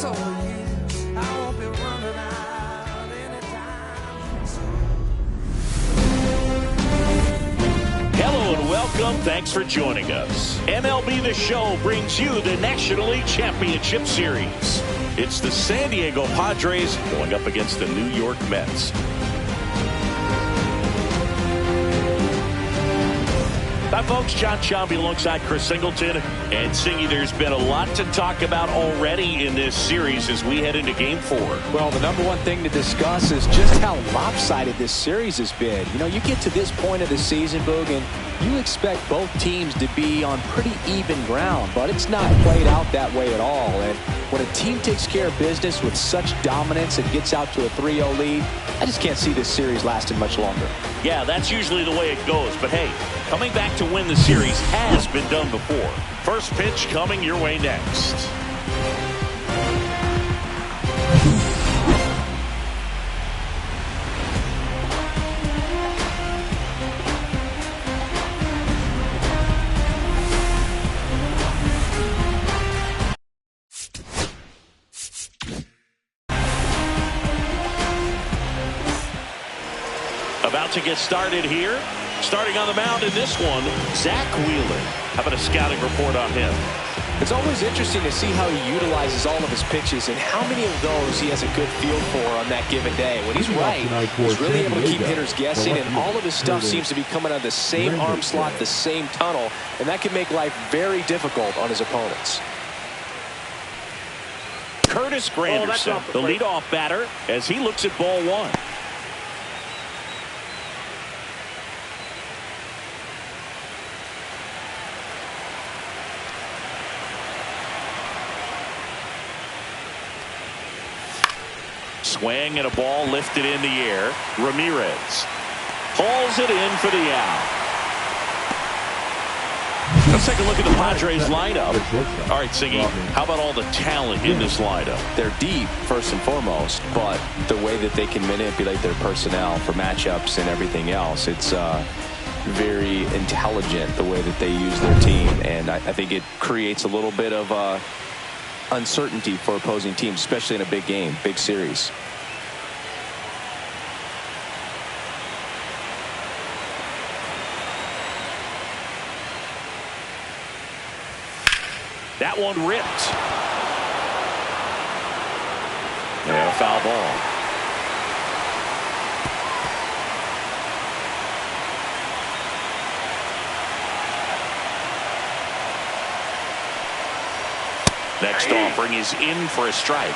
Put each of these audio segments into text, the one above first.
So yeah, I won't be running out anytime soon. Hello and welcome. Thanks for joining us. MLB The Show brings you the National League Championship Series. It's the San Diego Padres going up against the New York Mets. Hi, folks. John Chomby alongside Chris Singleton. And Singy, there's been a lot to talk about already in this series as we head into Game 4. Well, the number one thing to discuss is just how lopsided this series has been. You know, you get to this point of the season, Boog, and you expect both teams to be on pretty even ground, but it's not played out that way at all. And when a team takes care of business with such dominance and gets out to a 3-0 lead, I just can't see this series lasting much longer. Yeah, that's usually the way it goes. But hey, coming back to win the series has been done before. First pitch coming your way next. About to get started here. Starting on the mound in this one, Zach Wheeler. How about a scouting report on him? It's always interesting to see how he utilizes all of his pitches and how many of those he has a good feel for on that given day. When he's right, he's really able to keep hitters guessing, and all of his stuff seems to be coming out of the same arm slot, the same tunnel, and that can make life very difficult on his opponents. Curtis Granderson, the leadoff batter, as he looks at ball one. Swing and a ball lifted in the air. Ramirez hauls it in for the out. Let's take a look at the Padres lineup. All right, Siggy, how about all the talent in this lineup? They're deep, first and foremost, but the way that they can manipulate their personnel for matchups and everything else, it's very intelligent the way that they use their team, and I think it creates a little bit of uncertainty for opposing teams, especially in a big game, big series. That one ripped. And a foul ball. Next offering is in for a strike.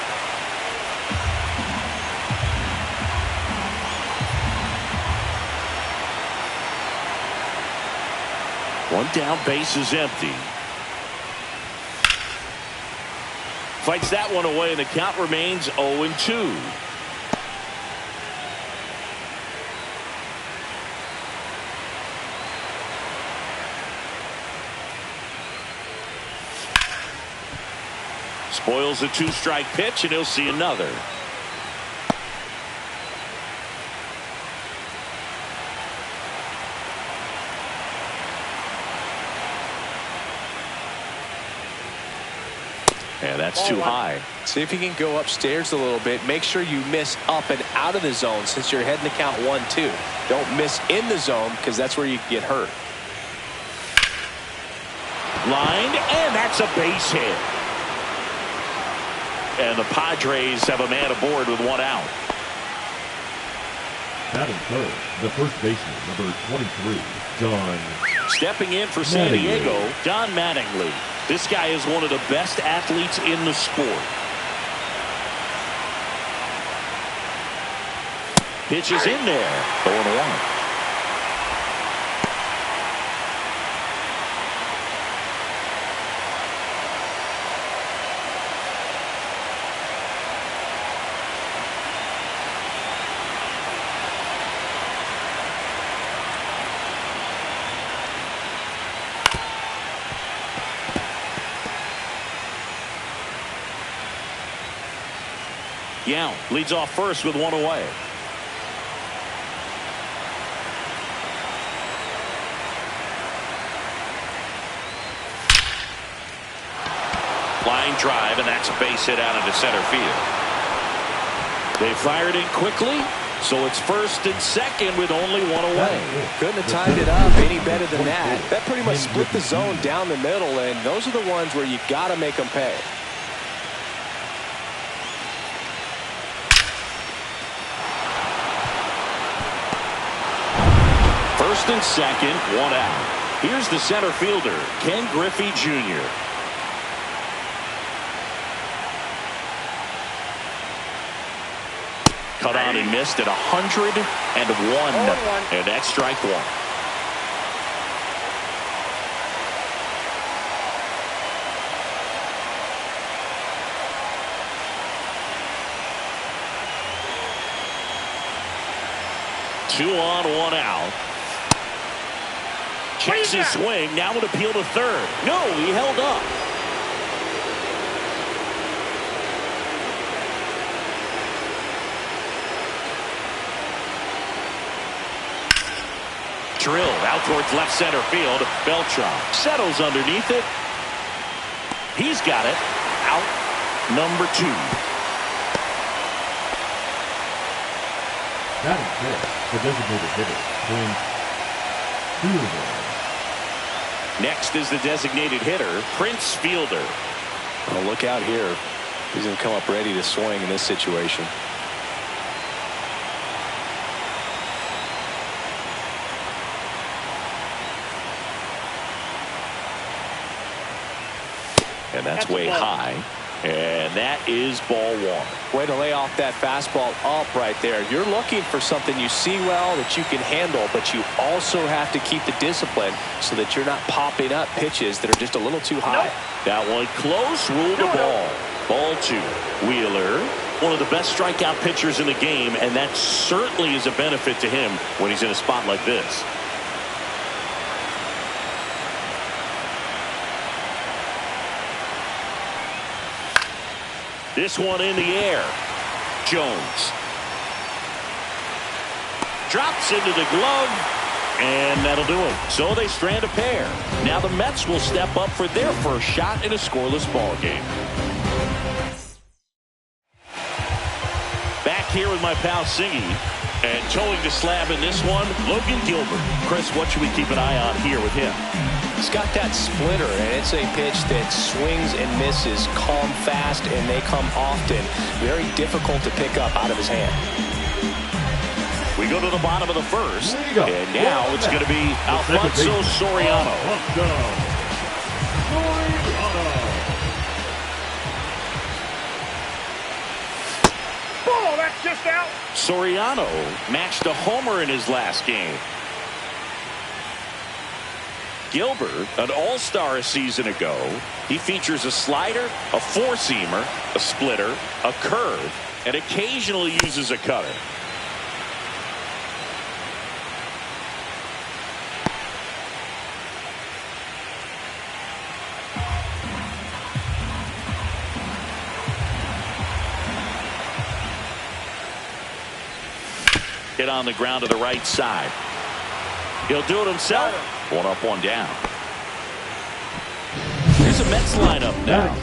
One down, base is empty. Fights that one away, and the count remains 0-2. Spoils a two-strike pitch, and he'll see another. And that's too high. See if you can go upstairs a little bit. Make sure you miss up and out of the zone since you're heading to count 1-2. Don't miss in the zone because that's where you get hurt. Lined, and that's a base hit. And the Padres have a man aboard with one out. Batting third, the first baseman, number 23, Don. Stepping in for San Diego, Don Mattingly. This guy is one of the best athletes in the sport. Pitch is in there. 0-1. Yount leads off first with one away. Line line drive, and that's a base hit out into center field. They fired in quickly, so it's first and second with only one away. Couldn't have timed it up any better than that. That pretty much split the zone down the middle, and those are the ones where you got to make them pay. First and second, one out. Here's the center fielder, Ken Griffey Jr. Cut on and missed at 101. And that's strike one. Two on, one out. Checks his swing. Now would appeal to third. No, he held up. Drilled out towards left center field. Beltran settles underneath it. He's got it. Out number 2. That is it. The designated hitter swings 2 of them. Next is the designated hitter, Prince Fielder. Oh, look out here. He's going to come up ready to swing in this situation. And that's way high. And that is ball 1. Way to lay off that fastball up right there. You're looking for something you see well that you can handle, but you also have to keep the discipline so that you're not popping up pitches that are just a little too high. That one close, ruled a ball. Ball 2. Wheeler, one of the best strikeout pitchers in the game, and that certainly is a benefit to him when he's in a spot like this. This one in the air. Jones drops into the glove, and that'll do it. So they strand a pair. Now the Mets will step up for their first shot in a scoreless ball game. Back here with my pal Singy, and towing the slab in this one, Logan Gilbert. Chris, what should we keep an eye on here with him? He's got that splitter, and it's a pitch that swings and misses, come fast, and they come often. Very difficult to pick up out of his hand. We go to the bottom of the first, and now it's going to be Alfonso Soriano. Oh, that's just out. Soriano matched a homer in his last game. Gilbert, an all-star a season ago. He features a slider, a four-seamer, a splitter, a curve, and occasionally uses a cutter. Hit on the ground to the right side. He'll do it himself. One up, one down. Here's a Mets lineup now.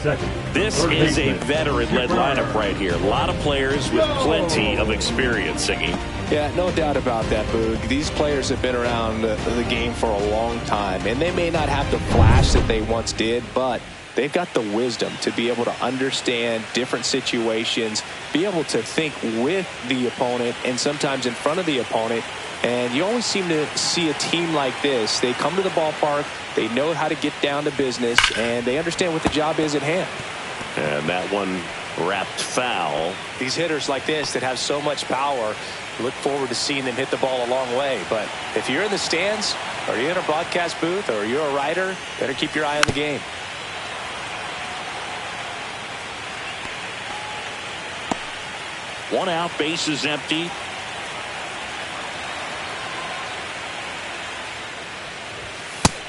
This is a veteran-led lineup right here. A lot of players with plenty of experience, Singy. Yeah, no doubt about that, Boog. These players have been around the game for a long time, and they may not have the flash that they once did, but they've got the wisdom to be able to understand different situations, be able to think with the opponent and sometimes in front of the opponent. And you always seem to see a team like this. They come to the ballpark, they know how to get down to business, and they understand what the job is at hand. And that one wrapped foul. These hitters like this that have so much power, look forward to seeing them hit the ball a long way. But if you're in the stands, or you're in a broadcast booth, or you're a writer, better keep your eye on the game. One out, base is empty.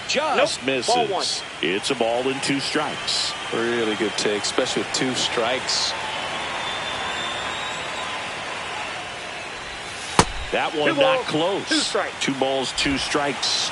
Just misses. Ball 1. It's a ball and 2 strikes. Really good take, especially with 2 strikes. That one 2 not balls, close. 2 strikes. 2 balls, 2 strikes.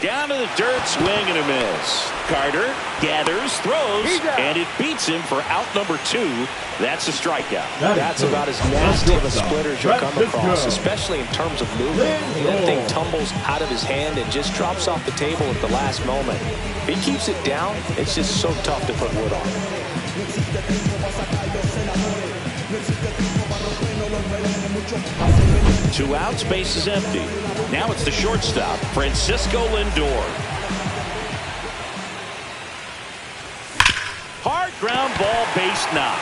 Down to the dirt, swing and a miss. Carter gathers, throws, and it beats him for out number 2. That's a strikeout. That's about as nasty of a splitter as you'll come across, especially in terms of movement. That thing tumbles out of his hand and just drops off the table at the last moment. If he keeps it down, it's just so tough to put wood on. 2 outs, base is empty. Now it's the shortstop, Francisco Lindor. Hard ground ball, base knock.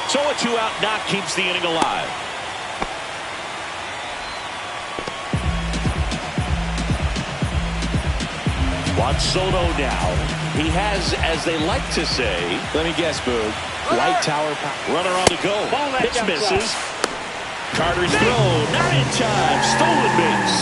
So a 2-out knock keeps the inning alive. Juan Soto now. He has, as they like to say, let me guess, Boog, light tower power. Runner on the go. Pitch misses. Carter's throw, not in time. Stolen base.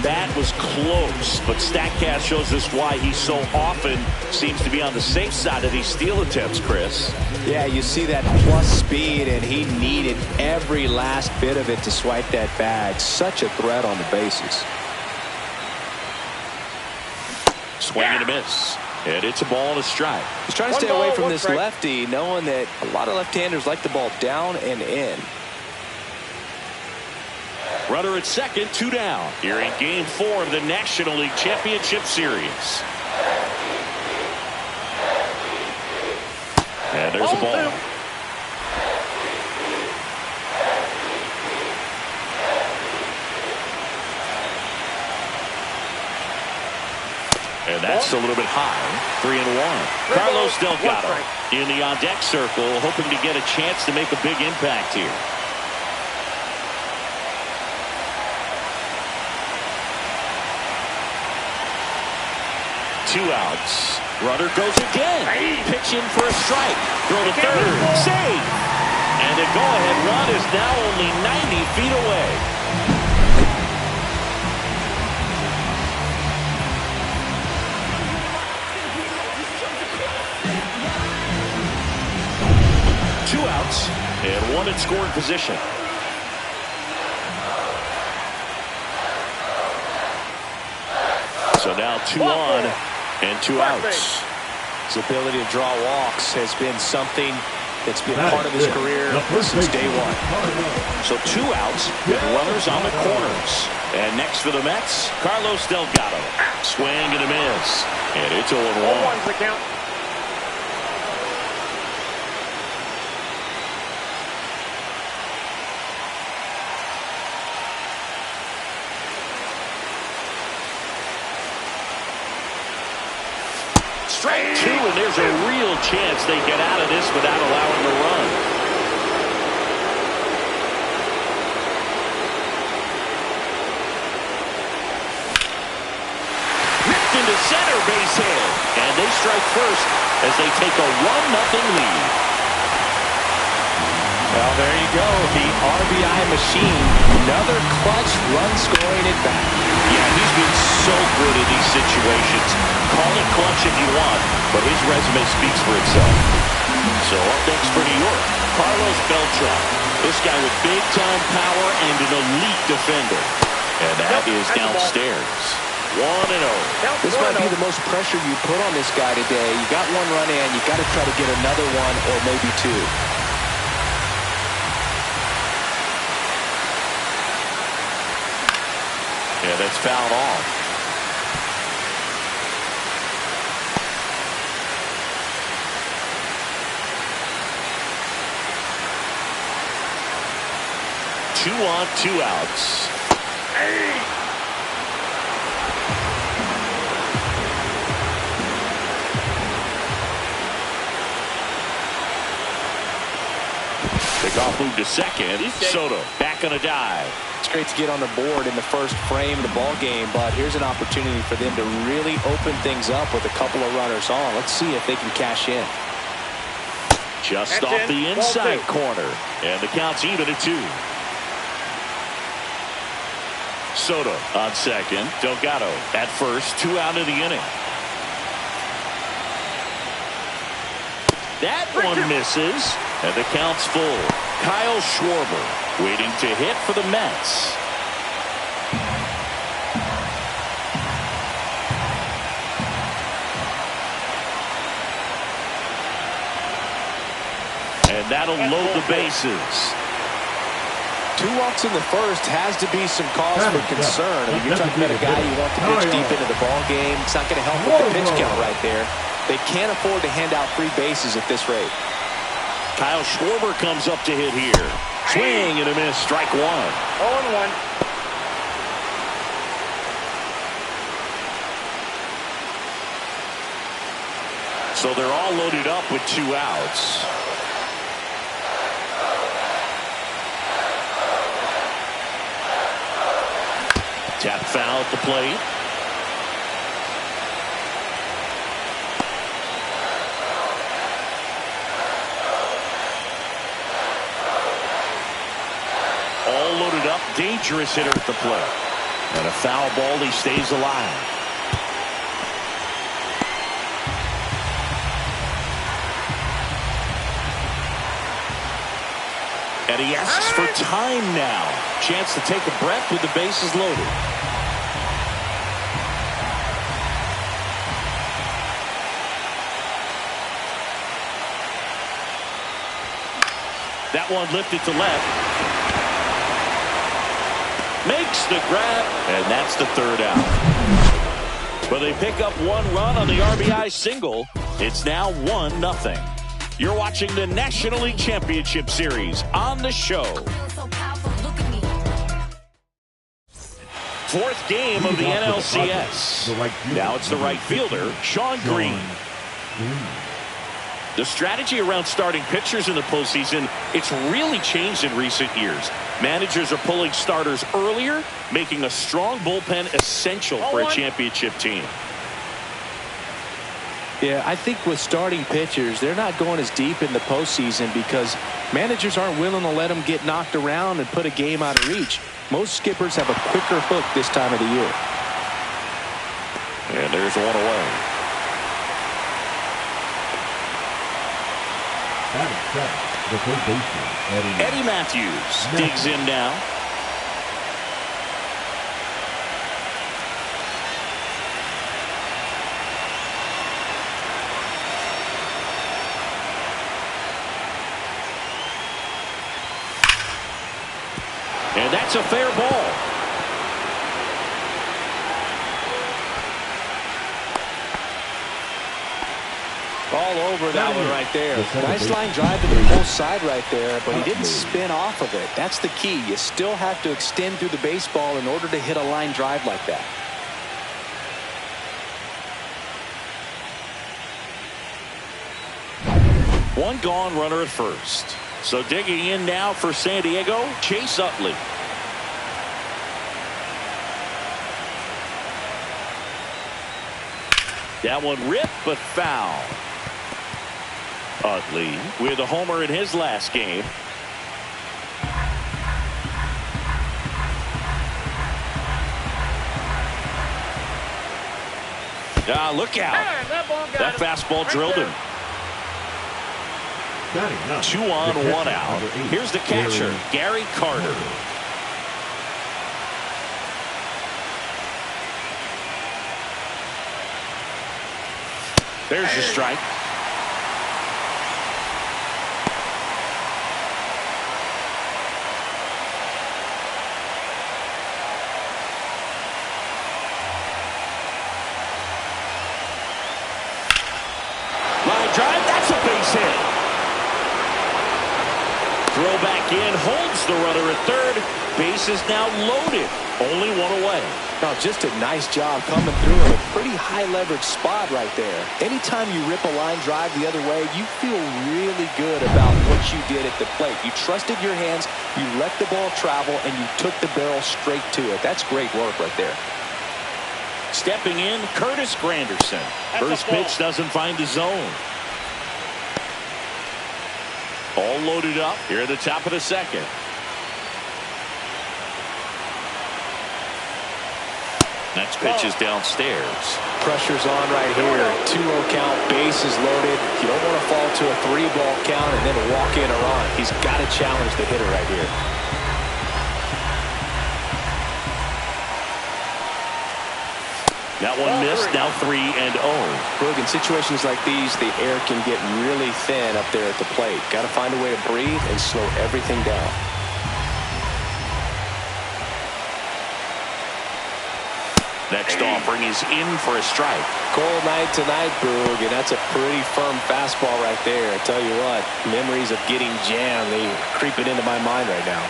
That was close, but StatCast shows us why he so often seems to be on the safe side of these steal attempts, Chris. Yeah, you see that plus speed, and he needed every last bit of it to swipe that bag. Such a threat on the bases. Swing and a miss. And it's a ball and a strike. He's trying to stay away from this lefty, knowing that a lot of left-handers like the ball down and in. Runner at second, 2 down. Here in Game 4 of the National League Championship Series. And there's a ball. And that's a little bit high. 3-1. Carlos Delgado in the on-deck circle, hoping to get a chance to make a big impact here. Two outs. Runner goes again. Pitch in for a strike. Throw to third. Save. And the go-ahead run is now only 90 feet away. Two outs and one in scoring position. So now 2 on and 2 outs. His ability to draw walks has been something that's been part of his career since day one. So 2 outs with runners on the corners. And next for the Mets, Carlos Delgado. Swing and a miss. And it's 0-1. Strike 2, and there's a real chance they get out of this without allowing a run. Ripped into center, base hit. And they strike first as they take a 1-0 lead. Well, there you go. The RBI machine. Another clutch run scoring at bat. Yeah, he's been so good in these situations. Call it clutch if you want, but his resume speaks for itself. So up next for New York, Carlos Beltran. This guy with big-time power and an elite defender. And that is downstairs. 1-0. This might be the most pressure you put on this guy today. You got 1 run in, you got to try to get another 1 or maybe 2. Yeah, that's fouled off. Two on, 2 outs. Kickoff move to second. Soto back on a dive. It's great to get on the board in the first frame of the ball game, but here's an opportunity for them to really open things up with a couple of runners on. Let's see if they can cash in. Just off the inside corner, and the count's even at 2. Soto on second. Delgado at first. 2 out of the inning. That one misses. And the count's full. Kyle Schwarber waiting to hit for the Mets. And that'll load the bases. 2 walks in the first has to be some cause for concern. I mean, you're talking about a guy you want to pitch deep into the ball game. It's not going to help with the pitch count right there. They can't afford to hand out 3 bases at this rate. Kyle Schwarber comes up to hit here. Swing and a miss. Strike 1. 0-1. So they're all loaded up with 2 outs. Tap foul at the plate. All loaded up. Dangerous hitter at the plate. And a foul ball. He stays alive. And he asks for time now. Chance to take a breath with the bases loaded. That one lifted to left. Makes the grab. And that's the 3rd out. But they pick up 1 run on the RBI single. It's now 1-0. You're watching the National League Championship Series on the show. 4th game of the NLCS. Now it's the right fielder, Sean Green. The strategy around starting pitchers in the postseason, it's really changed in recent years. Managers are pulling starters earlier, making a strong bullpen essential for a championship team. Yeah, I think with starting pitchers, they're not going as deep in the postseason because managers aren't willing to let them get knocked around and put a game out of reach. Most skippers have a quicker hook this time of the year. And there's 1 away. The third baseman, Eddie Matthews digs in now. And that's a fair ball. All over that one right there. Nice line drive to the full side right there, but he didn't spin off of it. That's the key. You still have to extend through the baseball in order to hit a line drive like that. One gone, runner at first. So digging in now for San Diego, Chase Utley. That one ripped but foul. Utley with a homer in his last game. Look out. That fastball drilled him. 2 on, 1 out. Here's the catcher, Gary Carter. There's your strike. Line drive, that's a base hit. Throw back in, holds the runner at third. Base is now loaded. Only 1 away. Now, just a nice job coming through in a pretty high leverage spot right there. Anytime you rip a line drive the other way, you feel really good about what you did at the plate. You trusted your hands, you let the ball travel, and you took the barrel straight to it. That's great work right there. Stepping in, Curtis Granderson. First pitch doesn't find the zone. All loaded up here at the top of the 2nd. Next pitch is downstairs. Pressure's on right here. 2-0 count, bases loaded. You don't want to fall to a 3-ball count and then walk in a run. He's got to challenge the hitter right here. That one missed. Now 3-0. Boog, in situations like these, the air can get really thin up there at the plate. Got to find a way to breathe and slow everything down. Next offering is in for a strike. Cold night tonight, Boog, and that's a pretty firm fastball right there. I tell you what, memories of getting jammed, they creeping into my mind right now.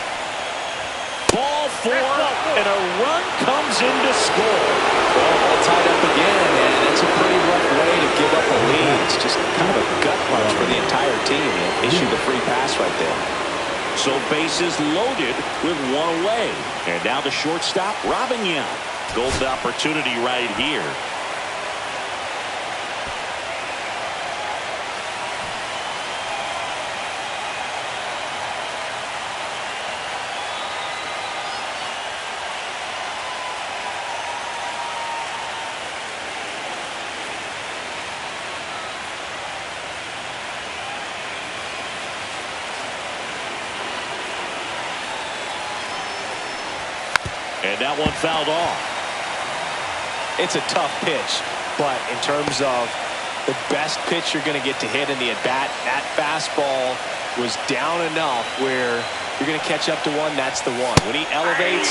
Ball 4, and a run comes in to score. Well, all tied up again, and that's a pretty rough way to give up a lead. It's just kind of a gut punch for the entire team. Issue the free pass right there. So bases loaded with one away. And now the shortstop, Robin Young. Golden opportunity right here. And that one fouled off. It's a tough pitch, but in terms of the best pitch you're going to get to hit in the at-bat, that fastball was down enough where you're going to catch up to one, that's the one. When he elevates,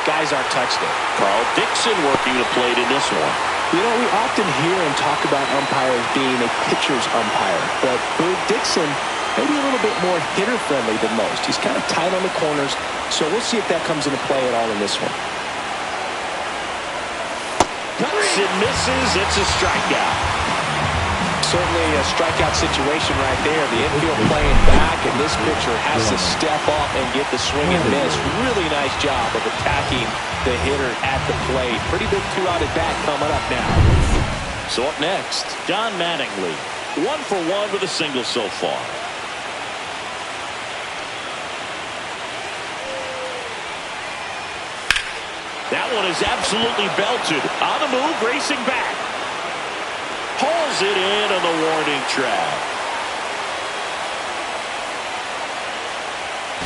guys aren't touching it. Carl Dixon working the plate in this one. You know, we often hear and talk about umpires being a pitcher's umpire, but Boog Dixon maybe a little bit more hitter-friendly than most. He's kind of tight on the corners, so we'll see if that comes into play at all in this one. Cuts and misses. It's a strikeout. Certainly a strikeout situation right there. The infield playing back, and this pitcher has to step up and get the swing and miss. Really nice job of attacking the hitter at the plate. Pretty big 2-out at bat coming up now. So up next, Don Mattingly. 1 for 1 with a single so far. That one is absolutely belted. On the move, racing back. Hauls it in on the warning track.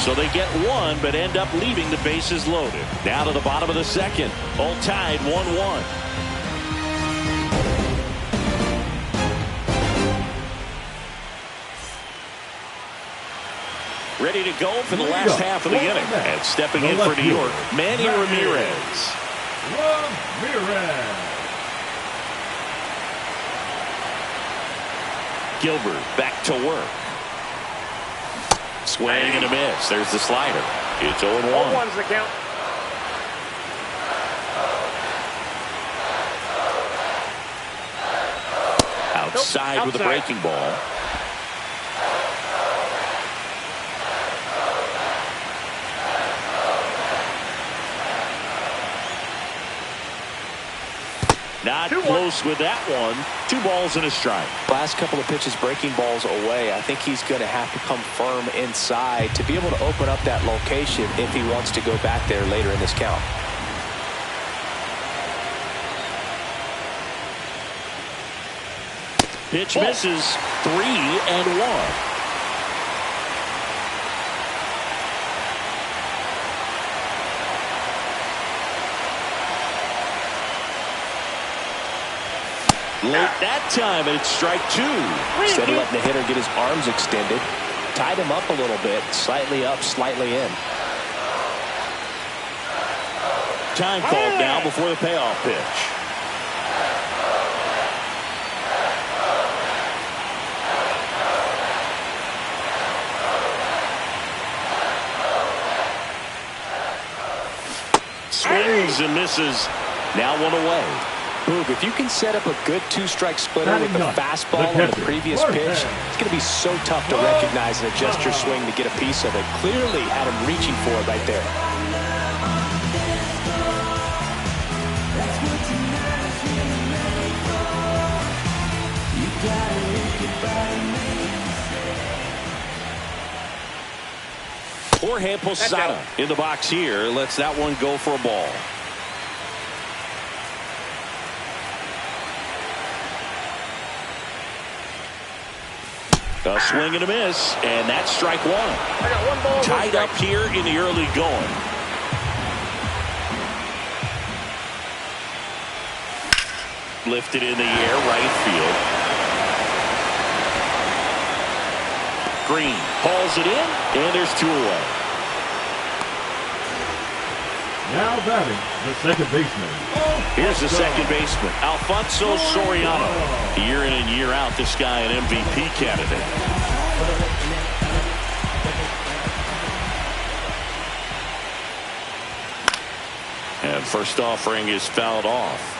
So they get one, but end up leaving the bases loaded. Now to the bottom of the second. All tied 1-1. Ready to go for the last half of the inning. And stepping in for New York, Manny Ramirez. Gilbert back to work. Swing and a miss. There's the slider. It's 0-1. 0-1's the count. Outside with a breaking ball. Not close with that one. 2 balls and a strike. Last couple of pitches breaking balls away. I think he's going to have to come firm inside to be able to open up that location if he wants to go back there later in this count. Pitch misses. 3-1. Late that time, and it's strike 2. Instead of letting the hitter get his arms extended, tied him up a little bit, slightly up, slightly in. Time called now before the payoff pitch. Swings and misses. Now 1 away. Boog, if you can set up a good 2-strike splitter with the fastball on the previous pitch, it's going to be so tough to recognize and adjust your swing to get a piece of it. Clearly had him reaching for it right there. Jorge Posada in the box here. Lets that one go for a ball. A swing and a miss, and that's strike one. I got one ball. Tied up here in the early going. Lifted in the air, right field. Green hauls it in, and there's 2 away. Now batting, the second baseman. Here's the second baseman, Alfonso Soriano. Year in and year out, this guy an MVP candidate. And first offering is fouled off.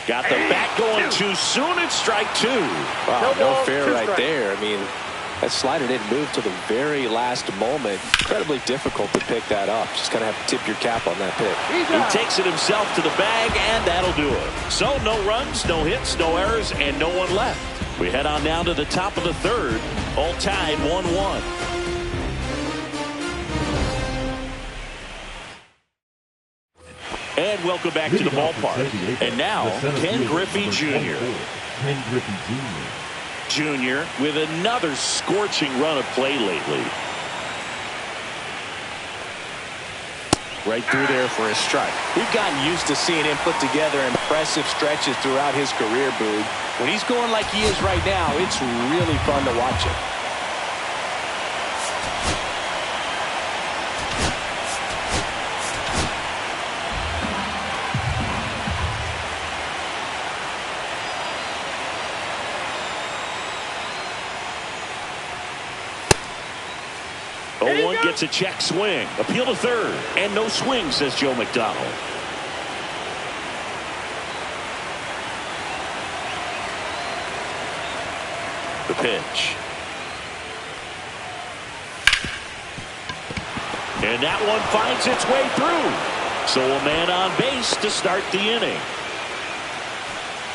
Got the bat going too soon. It's strike 2. Wow, no fair right there. I mean, that slider didn't move till the very last moment. Incredibly difficult to pick that up. Just kind of have to tip your cap on that pick. He takes it himself to the bag, and that'll do it. So no runs, no hits, no errors, and no one left. We head on down to the top of the third. All tied 1-1. And welcome back to the ballpark. And now, Ken Griffey Jr. Ken Griffey Jr. with another scorching run of play lately. Right through there for a strike. We've gotten used to seeing him put together impressive stretches throughout his career, Boog. When he's going like he is right now, it's really fun to watch him. One gets a check swing. Appeal to third. And no swing, says Joe McDonald. The pitch. And that one finds its way through. So a man on base to start the inning.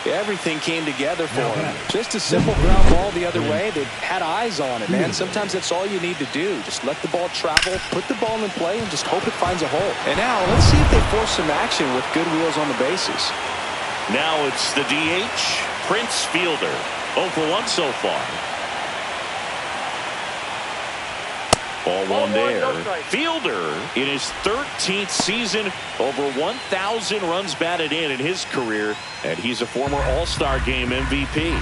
Everything came together for him. Just a simple ground ball the other way. They had eyes on it, man. Sometimes that's all you need to do. Just let the ball travel, put the ball in play, and just hope it finds a hole. And now, let's see if they force some action with good wheels on the bases. Now it's the DH, Prince Fielder. 0 for 1 so far. Ball one there. Fielder in his 13th season, over 1,000 runs batted in his career, and he's a former All-Star Game MVP.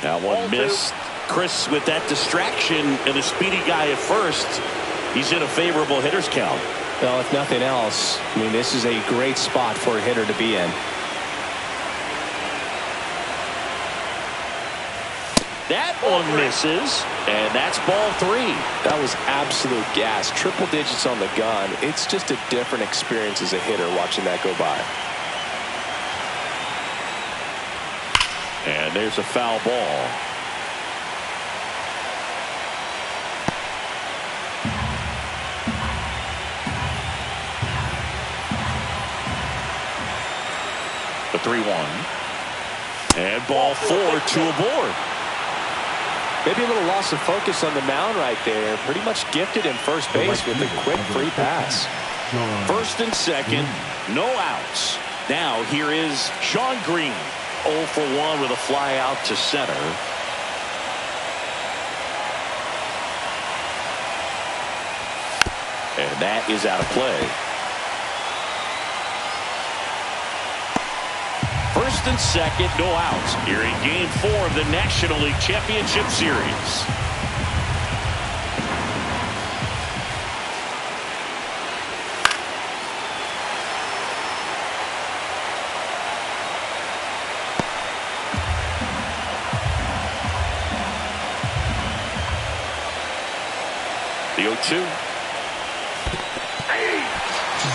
Now one missed. Chris with that distraction and a speedy guy at first. He's in a favorable hitter's count. Well, if nothing else, I mean, this is a great spot for a hitter to be in. That one misses, and that's ball 3. That was absolute gas. Triple digits on the gun. It's just a different experience as a hitter watching that go by. And there's a foul ball. The 3-1. And ball 4, 2 aboard. Maybe a little loss of focus on the mound right there. Pretty much gifted in first base with a quick free pass. First and second, no outs. Now here is Sean Green. 0 for 1 with a fly out to center. And that is out of play. First and second, no outs. Here in Game 4 of the National League Championship Series. The 0-2.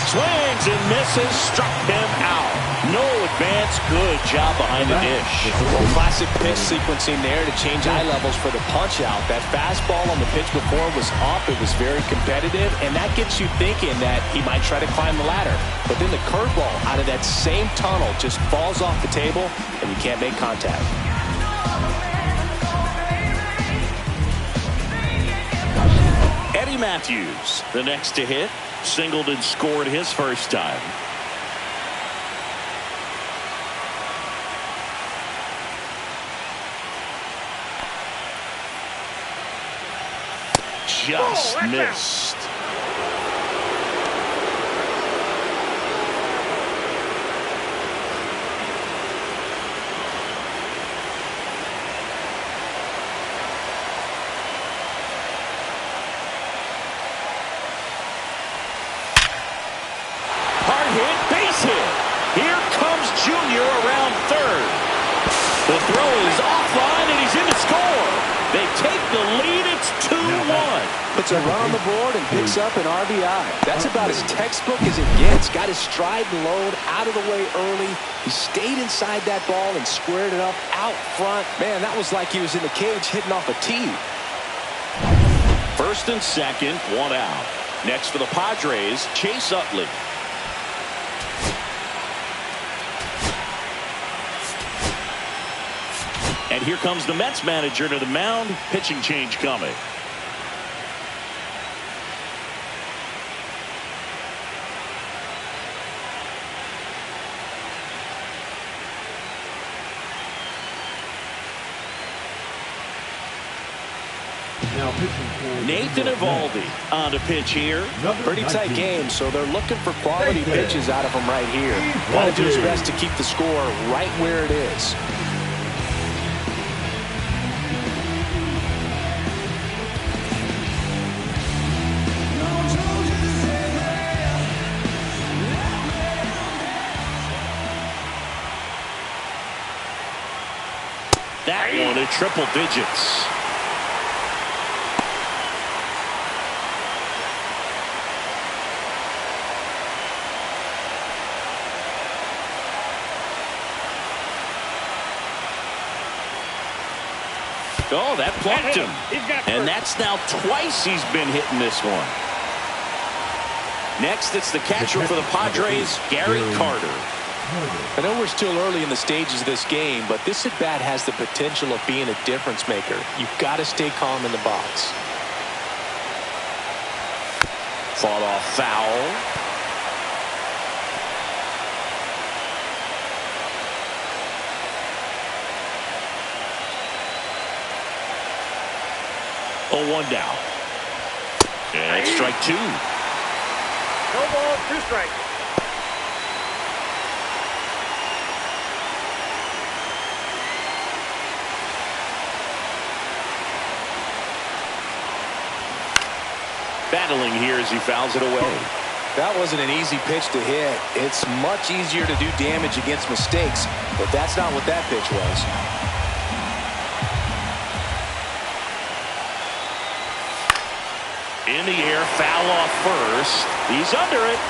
Swings and misses, struck him out. No advance, good job behind the dish. Well, classic pitch sequencing there to change eye levels for the punch out. That fastball on the pitch before was up. It was very competitive, and that gets you thinking that he might try to climb the ladder. But then the curveball out of that same tunnel just falls off the table, and you can't make contact. Matty Matthews, the next to hit. Singled and scored his first time. Just missed. Hard hit, base hit. Here comes Junior around third. The throw is offline and he's in to score. They take the lead. It's 2-1. Puts a run on the board and picks up an RBI. That's about as textbook as it gets. Got his stride and load out of the way early. He stayed inside that ball and squared it up out front. Man, that was like he was in the cage hitting off a tee. First and second, one out. Next for the Padres, Chase Utley. And here comes the Mets manager to the mound. Pitching change coming. Now pitching for Nathan Eovaldi on to pitch here. Pretty tight game, so they're looking for quality pitches out of him right here. Want to do his best to keep the score right where it is. That one at triple digits. Oh, that plucked him. And that's now twice he's been hitting this one. Next, it's the catcher for the Padres, Gary Carter. I know we're still early in the stages of this game, but this at-bat has the potential of being a difference maker. You've got to stay calm in the box. Fought off foul. Oh, one down. And strike two. No ball, 2 strikes. Battling here as he fouls it away. That wasn't an easy pitch to hit. It's much easier to do damage against mistakes, but that's not what that pitch was. In the air, foul off first. He's under it.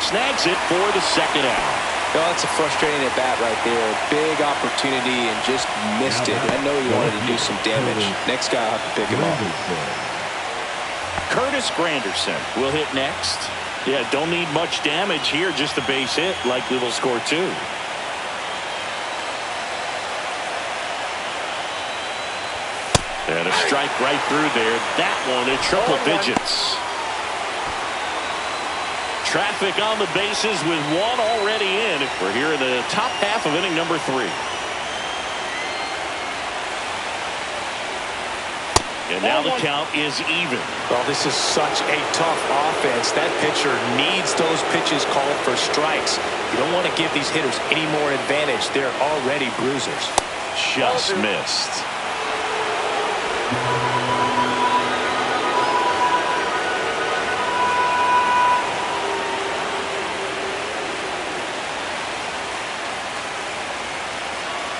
Snags it for the second out. Oh, that's a frustrating at bat right there. Big opportunity and just missed it. I know he wanted to do some damage. Next guy will have to pick him up. Curtis Granderson will hit next. Yeah, don't need much damage here, just a base hit. Likely will score 2. And a strike right through there. That one at triple digits. Traffic on the bases with one already in. We're here in the top half of inning number 3. And now the count is even. Well, this is such a tough offense. That pitcher needs those pitches called for strikes. You don't want to give these hitters any more advantage. They're already bruisers. Just missed.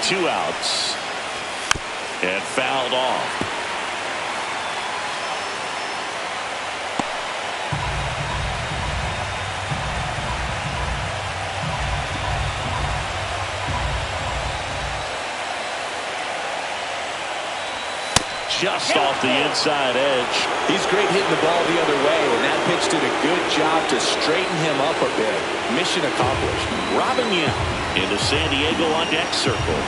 Two outs. And fouled off. Just off the inside edge. He's great hitting the ball the other way, and that pitch did a good job to straighten him up a bit. Mission accomplished. Robin Yount into San Diego on deck circle.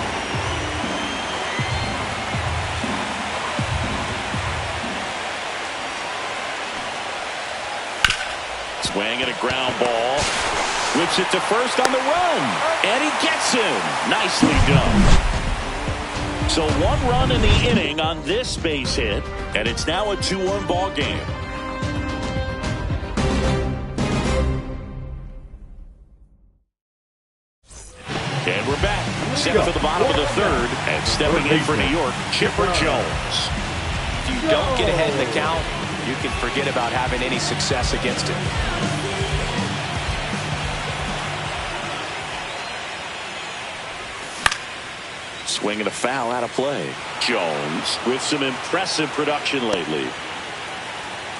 Swinging a ground ball. Whips it to first on the run. And he gets him. Nicely done. So 1 run in the inning on this base hit. And it's now a 2-1 ball game. And we're back. Set for the bottom of the 3rd. And stepping in for New York, Chipper Jones. If you don't get ahead in the count, you can forget about having any success against it. Swinging a foul out of play. Jones with some impressive production lately.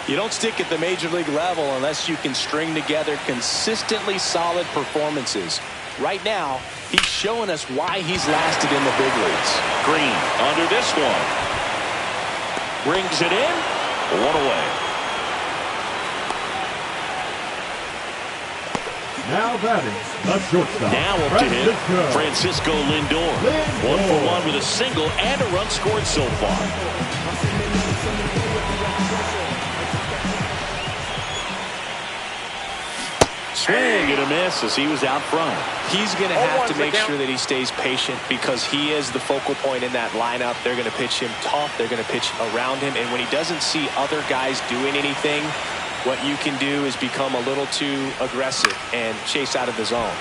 You don't stick at the major league level unless you can string together consistently solid performances. Right now, he's showing us why he's lasted in the big leagues. Green under this one. Brings it in. 1 away. Now batting, the shortstop. Now up to hit Francisco Lindor. 1 for 1 with a single and a run scored so far. Swing and a miss as he was out front. He's going to have to make sure that he stays patient because he is the focal point in that lineup. They're going to pitch him tough. They're going to pitch around him. And when he doesn't see other guys doing anything, what you can do is become a little too aggressive and chase out of the zone.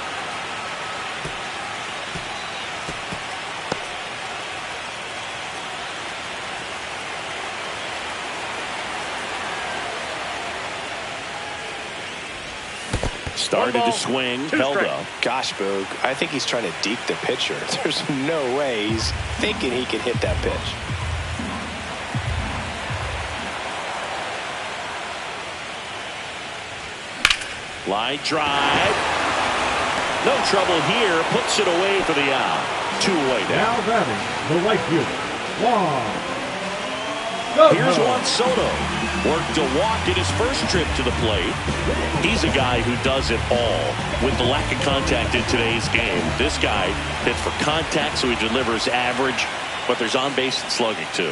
Started to swing, held up. Gosh, Boog, I think he's trying to deke the pitcher. There's no way he's thinking he can hit that pitch. Line drive. No trouble here. Puts it away for the out. 2 away now. Now batting, the right fielder, Juan. Here's Juan Soto. Worked a walk in his first trip to the plate. He's a guy who does it all. With the lack of contact in today's game, this guy hits for contact, so he delivers average, but there's on-base and slugging too.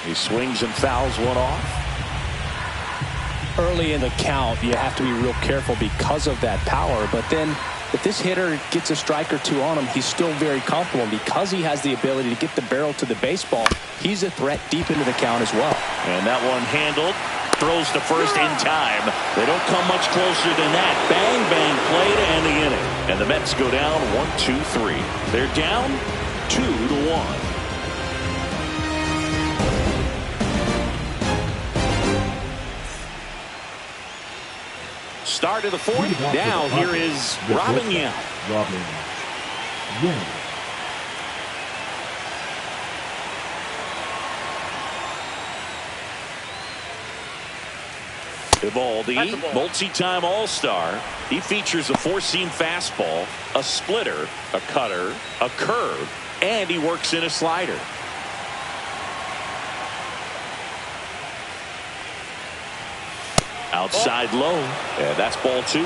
He swings and fouls one off. Early in the count, you have to be real careful because of that power, but then if this hitter gets a strike or 2 on him, he's still very comfortable. Because he has the ability to get the barrel to the baseball, he's a threat deep into the count as well. And that one handled. Throws to first in time. They don't come much closer than that. Bang, bang, play to end the inning. And the Mets go down 1-2-3. They're down 2-1. Start of the 4th. Now here is Robin Yount. Evaldi, multi-time All-Star. He features a 4-seam fastball, a splitter, a cutter, a curve, and he works in a slider. Outside low, and that's ball 2.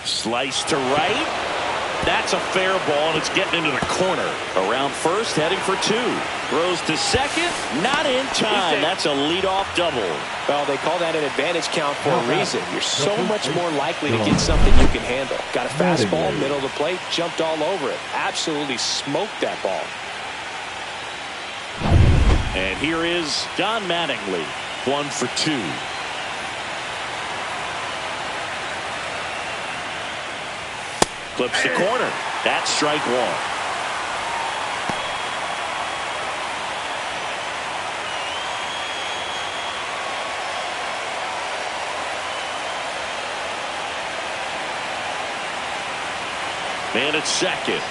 Slice to right. That's a fair ball, and it's getting into the corner. Around first, heading for 2. Throws to second, not in time. That's a leadoff double. Well, they call that an advantage count for a reason. You're so much more likely to get something you can handle. Got a fastball, middle of the plate, jumped all over it. Absolutely smoked that ball. And here is Don Mattingly, 1 for 2. Clips the corner. That's strike 1. Man at second.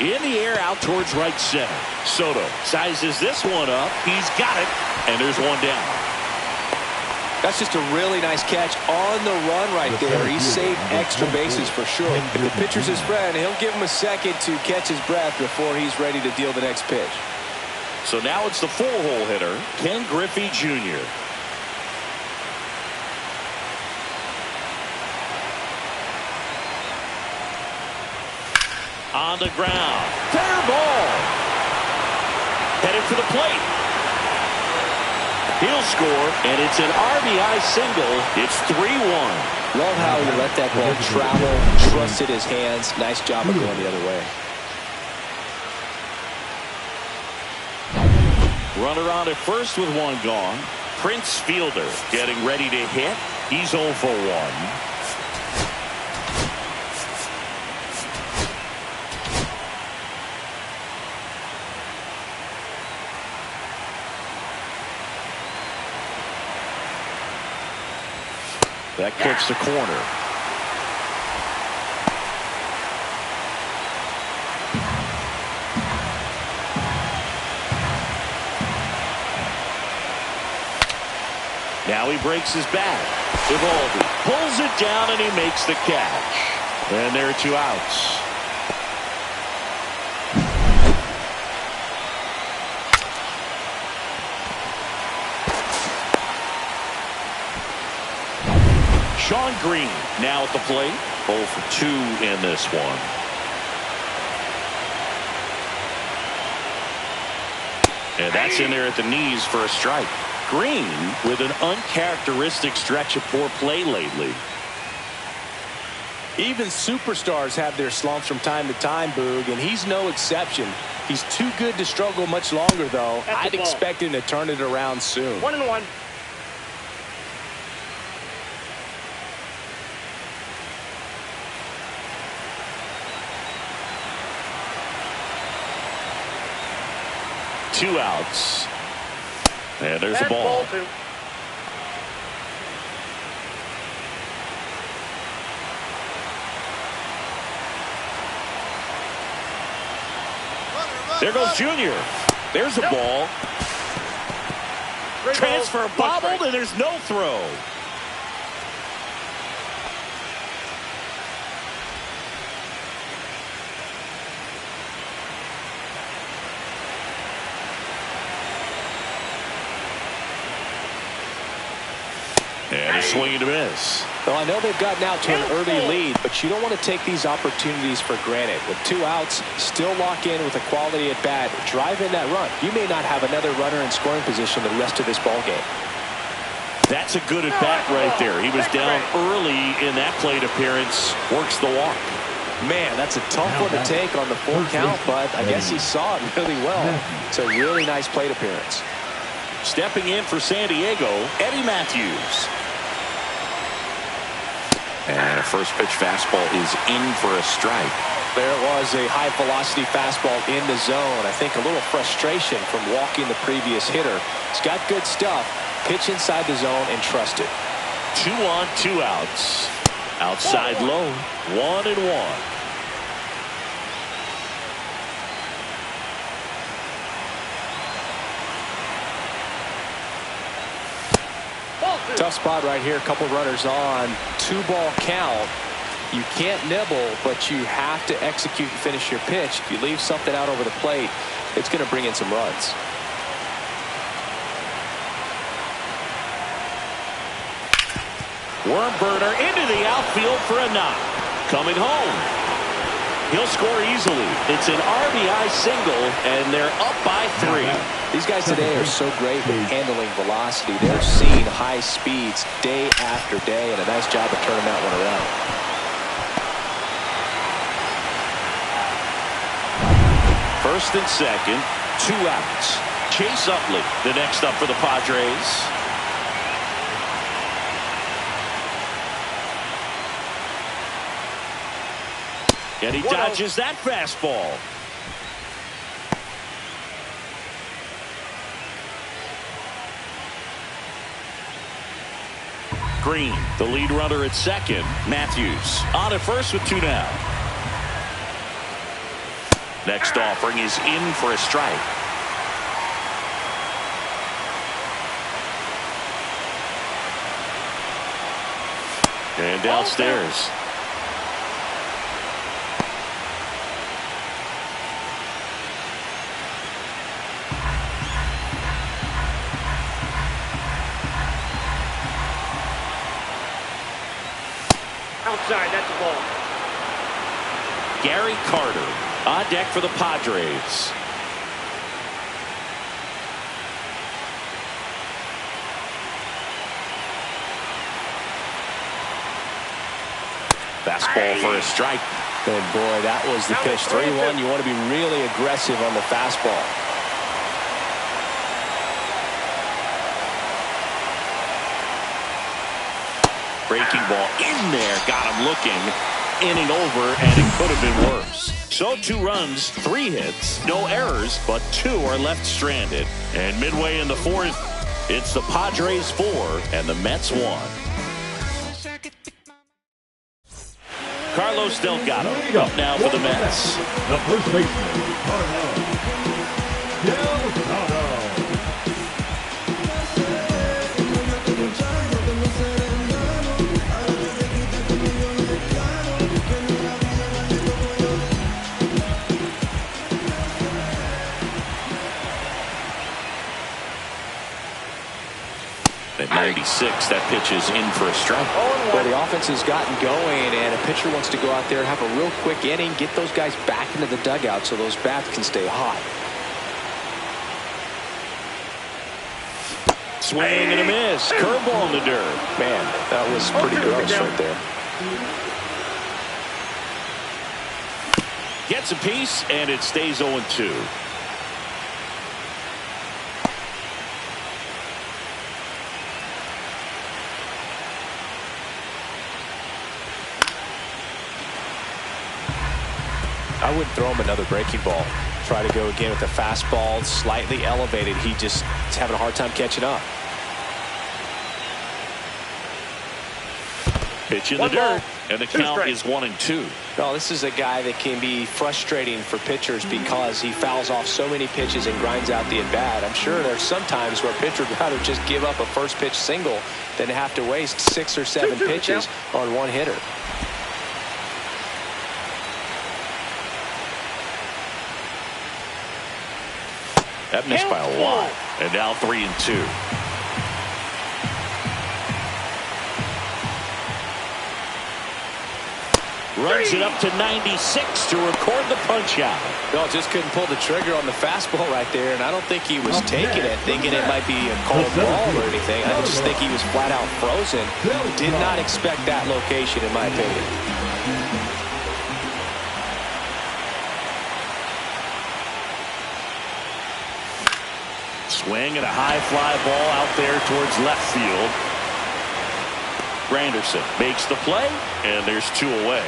In the air out towards right center. Soto sizes this one up. He's got it. And there's one down. That's just a really nice catch on the run right there. He saved extra bases for sure. If the pitcher's his friend, he'll give him a second to catch his breath before he's ready to deal the next pitch. So now it's the 4-hole hitter, Ken Griffey Jr. On the ground. Fair ball. Headed for the plate. He'll score, and it's an RBI single. It's 3-1. Love how he let that ball travel, trusted his hands. Nice job of going the other way. Runner on at first with one gone. Prince Fielder getting ready to hit. He's 0 for 1. That clips the corner. Now he breaks his back. Eovaldi pulls it down and he makes the catch. And there are 2 outs. Sean Green now at the plate. 0 for 2 in this one. And that's in there at the knees for a strike. Green with an uncharacteristic stretch of poor play lately. Even superstars have their slumps from time to time, Boog, and he's no exception. He's too good to struggle much longer, though. I'd expect him to turn it around soon. 1-1. Two outs. And there's a ball. There goes Junior. There's a ball. Transfer bobbled, and there's no throw. And a swing and a miss. Well, I know they've gotten out to an early lead, but you don't want to take these opportunities for granted. With 2 outs, still lock in with a quality at bat. Drive in that run. You may not have another runner in scoring position the rest of this ball game. That's a good at bat right there. He was down early in that plate appearance. Works the walk. Man, that's a tough one to take on the full count, but I guess he saw it really well. It's a really nice plate appearance. Stepping in for San Diego, Eddie Matthews. And a first pitch fastball is in for a strike. There was a high velocity fastball in the zone. I think a little frustration from walking the previous hitter. He's got good stuff. Pitch inside the zone and trust it. 2 on, 2 outs. Outside low, 1-1. Tough spot right here. A couple runners on. 2-ball count. You can't nibble, but you have to execute and finish your pitch. If you leave something out over the plate, it's going to bring in some runs. Worm burner into the outfield for a knock. Coming home. He'll score easily. It's an RBI single, and they're up by 3. These guys today are so great with handling velocity. They're seeing high speeds day after day, and a nice job of turning that one around. First and second, 2 outs. Chase Utley, the next up for the Padres. And he dodges that fastball. Green, the lead runner at second. Matthews on at first with 2 down. Next offering is in for a strike. And downstairs. Outside, that's a ball. Gary Carter on deck for the Padres. Fastball for a strike. And boy, that was the pitch. 3-1. You want to be really aggressive on the fastball. Breaking ball in there. Got him looking. Inning over, and it could have been worse. So 2 runs, 3 hits, no errors, but 2 are left stranded. And midway in the 4th, it's the Padres 4 and the Mets 1. Carlos Delgado up now for the Mets. The first baseman, Carlos Delgado. At 96, that pitch is in for a strike. Well, the offense has gotten going, and a pitcher wants to go out there, have a real quick inning, get those guys back into the dugout so those bats can stay hot. Swing and a miss. Curveball in the dirt. Man, that was pretty gross right there. Gets a piece, and it stays 0-2. I wouldn't throw him another breaking ball. Try to go again with the fastball, slightly elevated. He just is having a hard time catching up. Pitch in the dirt, and the count is 1-2. Well, this is a guy that can be frustrating for pitchers because he fouls off so many pitches and grinds out the at-bat. I'm sure there's some times where a pitcher would rather just give up a first pitch single than have to waste 6 or 7 pitches on one hitter. That missed by a lot. And now 3-2. Runs it up to 96 to record the punch out. No, just couldn't pull the trigger on the fastball right there, and I don't think he was taking it, thinking it might be a cold ball or anything. I just think he was flat out frozen. Did not expect that location, in my opinion. Swing and a high fly ball out there towards left field. Granderson makes the play, and there's 2 away.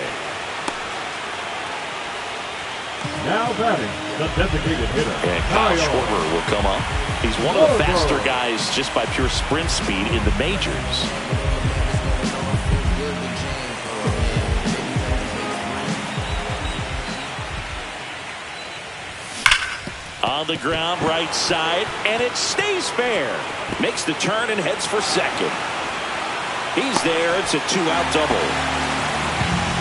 Now batting, the designated hitter. And Kyle Schwarber will come up. He's one of the faster guys just by pure sprint speed in the majors. On the ground, right side, and it stays fair. Makes the turn and heads for second. He's there. It's a 2-out double.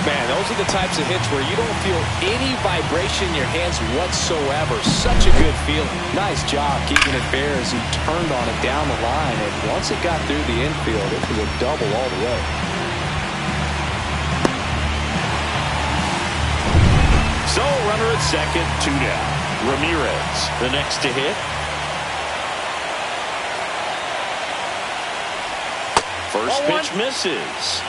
Man, those are the types of hits where you don't feel any vibration in your hands whatsoever. Such a good feeling. Nice job keeping it fair as he turned on it down the line. And once it got through the infield, it was a double all the way. So, runner at second, 2 down. Ramirez, the next to hit. First pitch misses.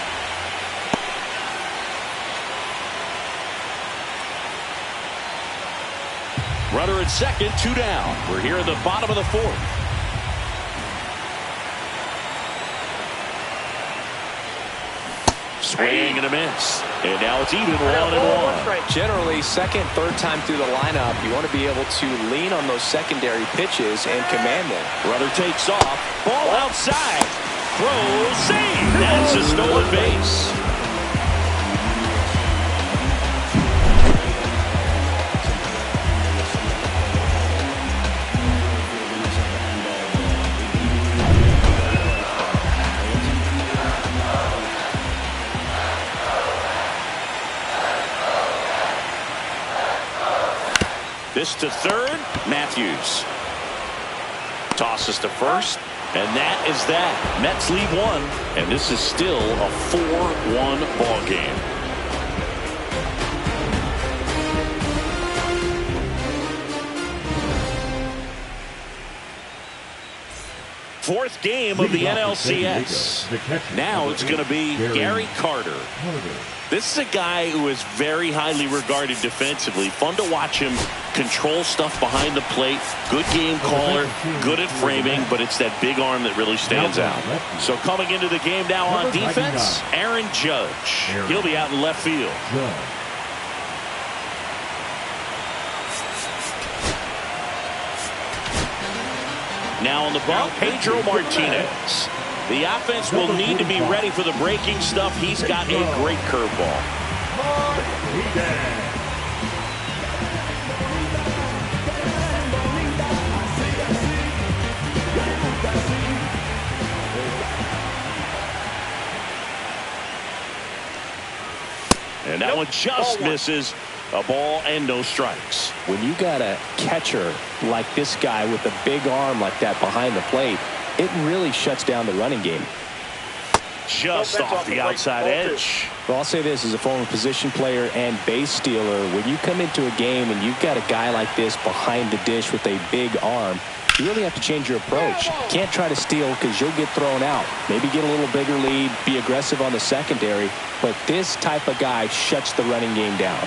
Runner at second, 2 down. We're here in the bottom of the 4th. Swing and a miss. And now it's even 1-1. Generally, second, third time through the lineup, you want to be able to lean on those secondary pitches and command them. Runner takes off. Ball outside. Throw, save. That's a stolen base. This to third. Matthews tosses to first, and that is that. Mets lead 1, and this is still a 4-1 ball game. fourth game of the NLCS. Now it's going to be Gary Carter. This is a guy who is very highly regarded defensively. Fun to watch him control stuff behind the plate. Good game caller, good at framing, but it's that big arm that really stands out. So coming into the game now on defense, Aaron Judge. He'll be out in left field. Now on the bump, Pedro Martinez. The offense will need to be ready for the breaking stuff. He's got a great curveball. And that one just misses. A ball and no strikes. When you got a catcher like this guy with a big arm like that behind the plate, it really shuts down the running game. Just off the outside edge. Well, I'll say this as a former position player and base stealer. When you come into a game and you've got a guy like this behind the dish with a big arm, you really have to change your approach. Can't try to steal because you'll get thrown out. Maybe get a little bigger lead, be aggressive on the secondary. But this type of guy shuts the running game down.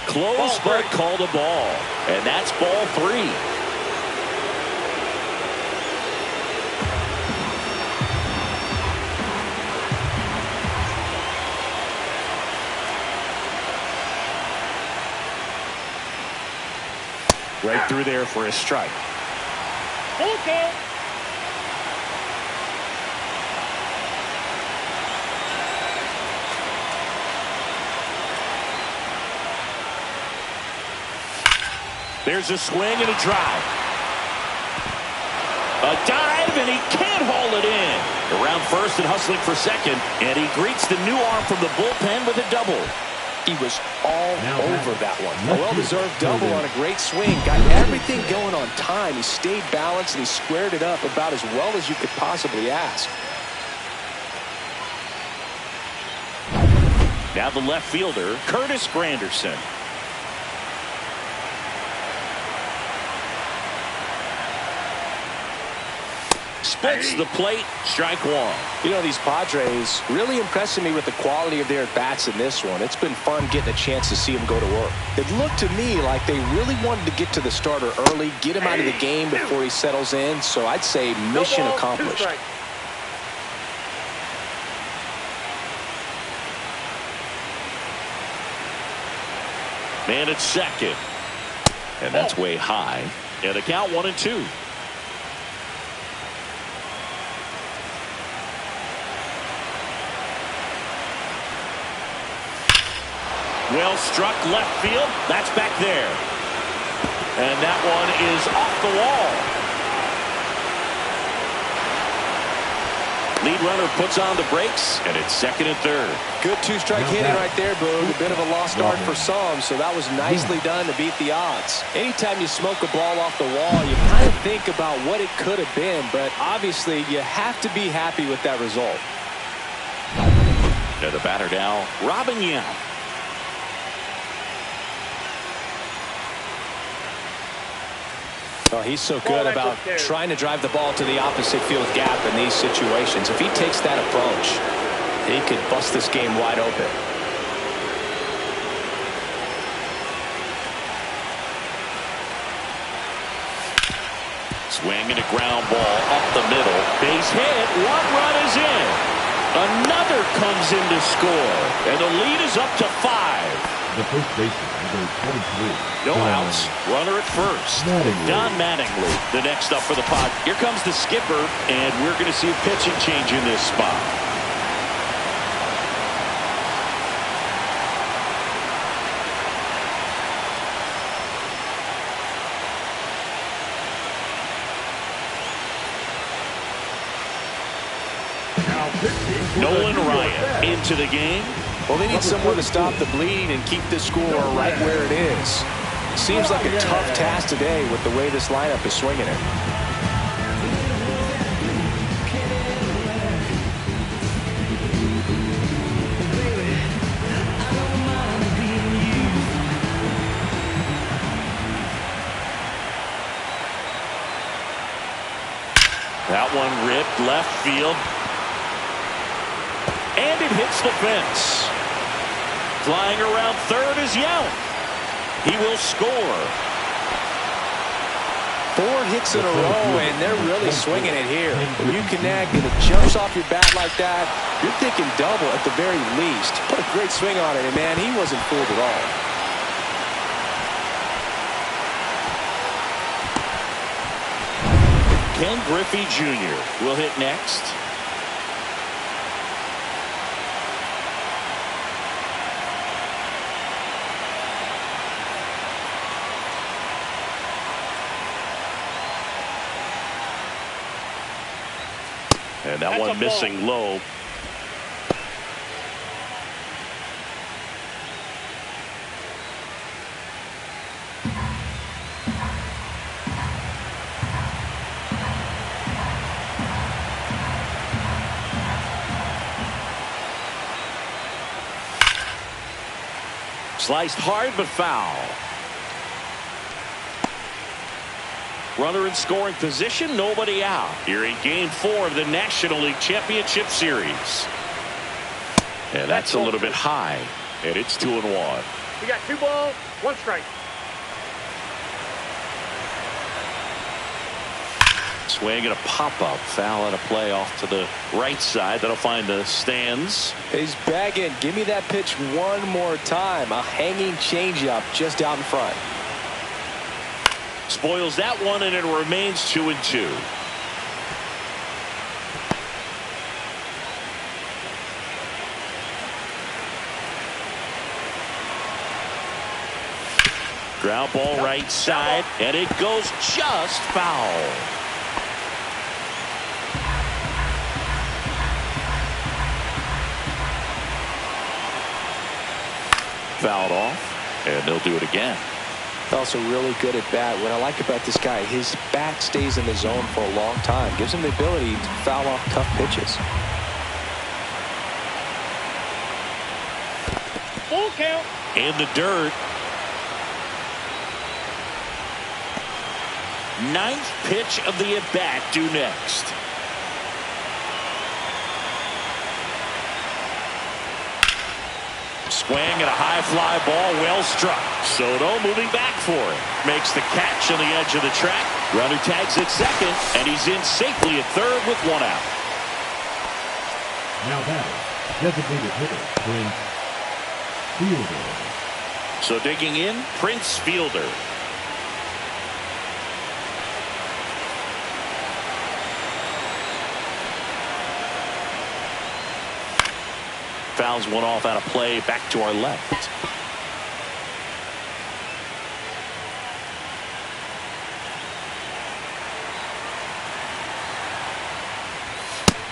Close, but called a ball. And that's ball 3. Right through there for a strike. Okay. There's a swing and a drive. A dive, and he can't haul it in. Around first and hustling for second, and he greets the new arm from the bullpen with a double. He was all over that one. A well-deserved double on a great swing. Got everything going on time. He stayed balanced, and he squared it up about as well as you could possibly ask. Now the left fielder, Curtis Granderson. Splits the plate, strike 1. You know, these Padres really impressing me with the quality of their bats in this one. It's been fun getting a chance to see them go to work. It looked to me like they really wanted to get to the starter early, get him out of the game before he settles in. So I'd say mission accomplished. Man at second. And that's way high. And a count 1-2. Well struck left field. That's back there. And that one is off the wall. Lead runner puts on the brakes, and it's second and third. Good two-strike hitting right there, Boog. A bit of a lost start for some, so that was nicely done to beat the odds. Anytime you smoke a ball off the wall, you kind of think about what it could have been, but obviously you have to be happy with that result. To the batter now, NYM. Oh, he's so good about trying to drive the ball to the opposite field gap in these situations. If he takes that approach, he could bust this game wide open. Swing and a ground ball up the middle. Base hit. 1 run is in. Another comes in to score. And the lead is up to 5. The first baseman, number 23. No outs. Runner at first. Don Mattingly, the next up for the Pod. Here comes the skipper, and we're going to see a pitching change in this spot. Nolan Ryan into the game. Well, they need someone to stop the bleed and keep this score right where it is. Seems like a tough task today with the way this lineup is swinging it. That one ripped left field. And it hits the fence. Flying around third is Young. He will score. 4 hits in a row, and they're really swinging it here. When you connect and it jumps off your bat like that, you're thinking double at the very least. Put a great swing on it, and man, he wasn't fooled at all. Ken Griffey Jr. will hit next. And that one missing low. Sliced hard but foul. Runner in scoring position, nobody out. Here in Game 4 of the National League Championship Series. And that's a little bit high. And it's 2-1. We got 2 balls, 1 strike. Swing and a pop-up. Foul out of play off to the right side. That'll find the stands. He's begging. Give me that pitch one more time. A hanging changeup just out in front. Spoils that one, and it remains 2-2. Ground ball right side, and it goes just foul. Fouled off, and they'll do it again. Also really good at bat. What I like about this guy, his bat stays in the zone for a long time. Gives him the ability to foul off tough pitches. Full count. In the dirt. 9th pitch of the at-bat due next. Swing and a high fly ball, well struck. Soto moving back for it. Makes the catch on the edge of the track. Runner tags at second, and he's in safely at third with 1 out. Now batting, designated hitter, Prince Fielder. So digging in, Prince Fielder. Fouls one off out of play, back to our left.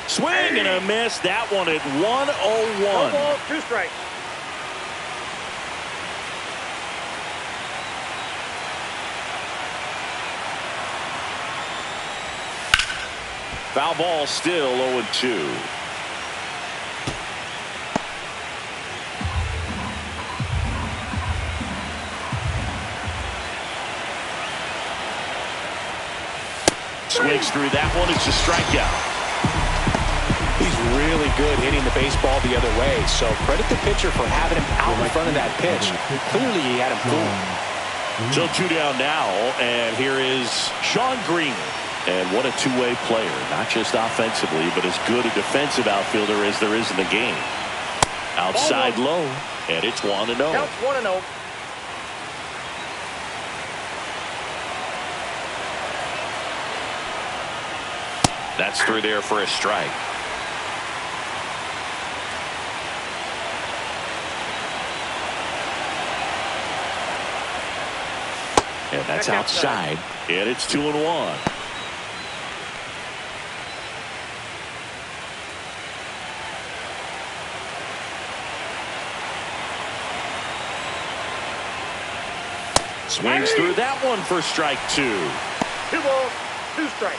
Swing and a miss. That one at 101. 1 ball, 2 strikes. Foul ball still 0-2. Swings through that one. It's a strikeout. He's really good hitting the baseball the other way. So credit the pitcher for having him out in front of that pitch. Clearly he had him fooled. So 2 down now, and here is Sean Green. And what a two-way player, not just offensively, but as good a defensive outfielder as there is in the game. Outside low, and it's 1-0. Counts 1-0. That's through there for a strike. And that's outside. And it's 2-1. Swings through that one for strike 2. 2 balls, 2 strikes.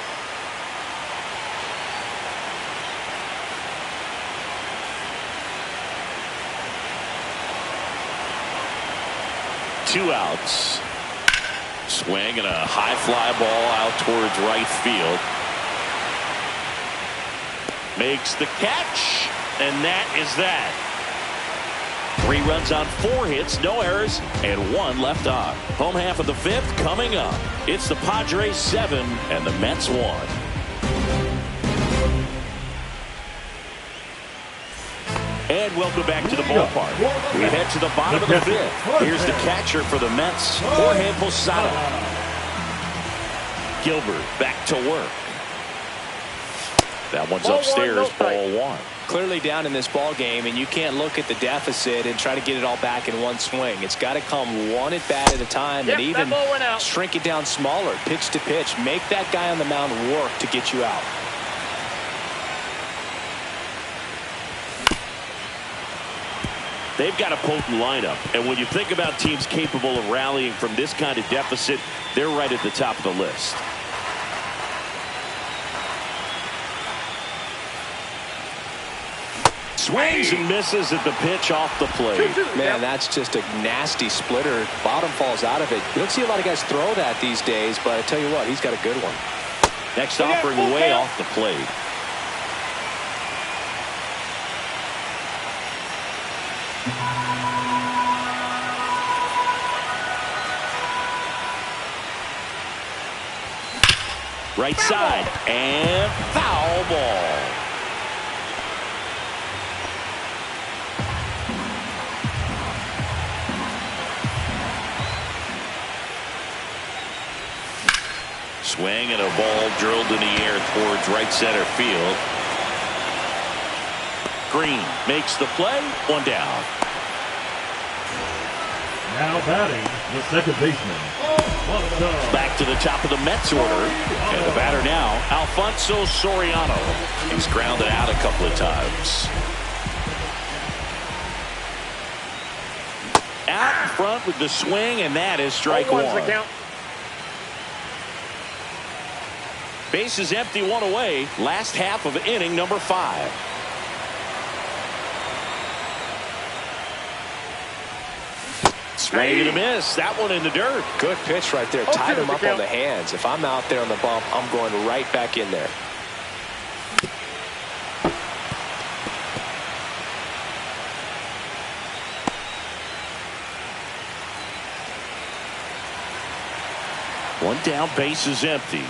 Two outs. Swing and a high fly ball out towards right field. Makes the catch, and that is that. 3 runs on 4 hits, no errors, and 1 left on. Home half of the 5th coming up. It's the Padres 7 and the Mets 1. And welcome back to the ballpark. We head to the bottom of the 5th. Here's the catcher for the Mets, Jorge Posada. Gilbert back to work. That one's upstairs, ball 1. Clearly down in this ball game, and you can't look at the deficit and try to get it all back in one swing. It's got to come one at bat at a time, and even shrink it down smaller, pitch to pitch. Make that guy on the mound work to get you out. They've got a potent lineup, and when you think about teams capable of rallying from this kind of deficit, they're right at the top of the list. Swings and misses at the pitch off the plate. Man, that's just a nasty splitter. Bottom falls out of it. You don't see a lot of guys throw that these days, but I tell you what, he's got a good one. Next offering way off the plate. Right side, and foul ball. Swing and a ball drilled in the air towards right center field. Green makes the play, 1 down. Now batting, the second baseman. Back to the top of the Mets order. And the batter now, Alfonso Soriano. He's grounded out a couple of times. Out in front with the swing, and that is strike 1. Base is empty, 1 away. Last half of inning number 5. Swing and a miss. That one in the dirt. Good pitch right there. Tied him up on the hands. If I'm out there on the bump, I'm going right back in there. One down, base is empty.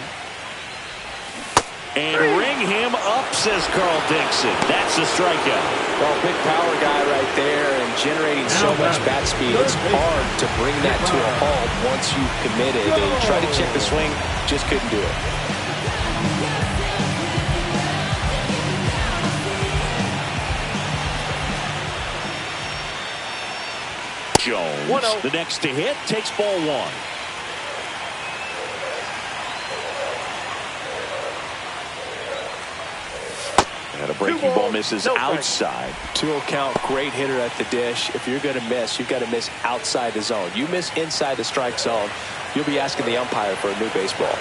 And ring him up, says Carl Dixon. That's a strikeout. Well, big power guy right there and generating so much bat speed. It's hard to bring that to a halt once you've committed. They tried to check the swing, just couldn't do it. Jones, the next to hit, takes ball 1. And a breaking ball misses outside. 2-0 count, great hitter at the dish. If you're going to miss, you've got to miss outside the zone. You miss inside the strike zone, you'll be asking the umpire for a new baseball.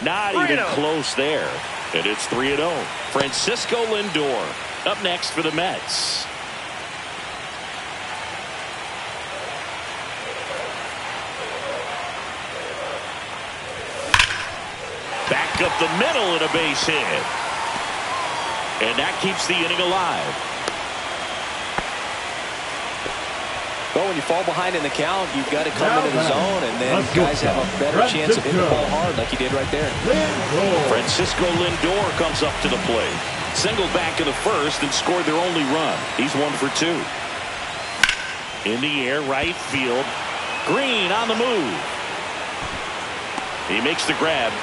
Not even close there. And it's 3-0. Francisco Lindor up next for the Mets. Back up the middle and a base hit. And that keeps the inning alive. Well, when you fall behind in the count, you've got to come into the zone, and then guys have a better chance of hitting the ball hard like he did right there. Francisco Lindor comes up to the plate. Singled back in the first and scored their only run. He's 1 for 2. In the air, right field. Green on the move. He makes the grab.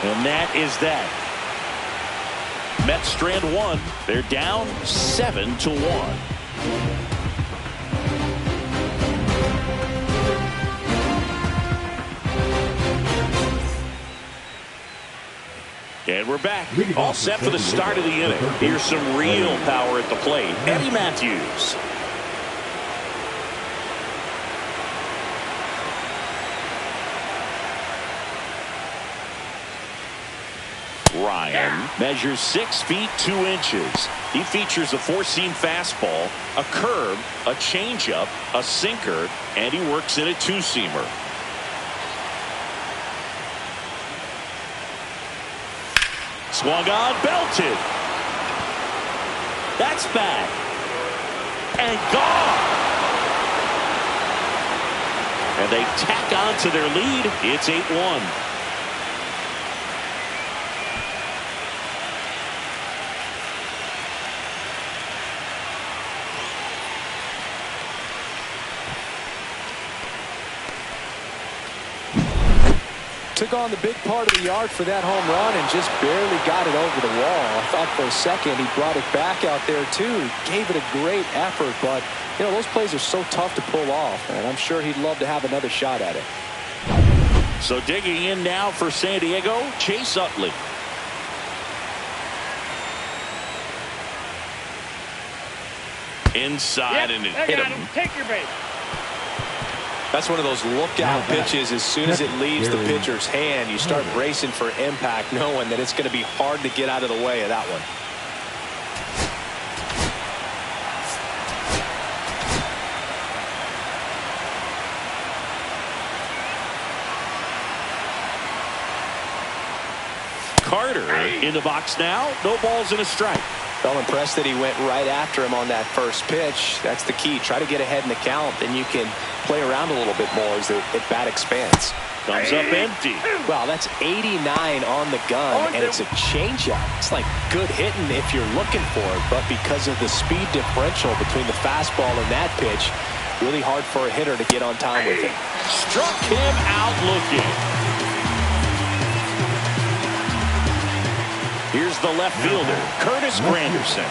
And that is that. Mets strand 1. They're down 7-1. And we're back. All set for the start of the inning. Here's some real power at the plate. Eddie Matthews. Ryan measures 6 feet 2 inches. He features a 4-seam fastball, a curve, a changeup, a sinker, and he works in a 2-seamer. Swung on, belted. That's back. And gone. And they tack on to their lead. It's 8-1. Took on the big part of the yard for that home run and just barely got it over the wall. I thought for a second he brought it back out there too. Gave it a great effort, but you know, those plays are so tough to pull off, and I'm sure he'd love to have another shot at it. So digging in now for San Diego, Chase Utley. Inside, and it hit him. Take your base. That's one of those lookout pitches. As soon as it leaves the pitcher's hand, you start bracing for impact, knowing that it's going to be hard to get out of the way of that one. Carter in the box now. No balls and a strike. Felt impressed that he went right after him on that first pitch. That's the key. Try to get ahead in the count, then you can play around a little bit more as the at-bat expands. Comes up empty. Wow, that's 89 on the gun, and it's a changeup. It's like good hitting if you're looking for it, but because of the speed differential between the fastball and that pitch, really hard for a hitter to get on time with it. Struck him out looking. Here's the left fielder, Curtis Granderson.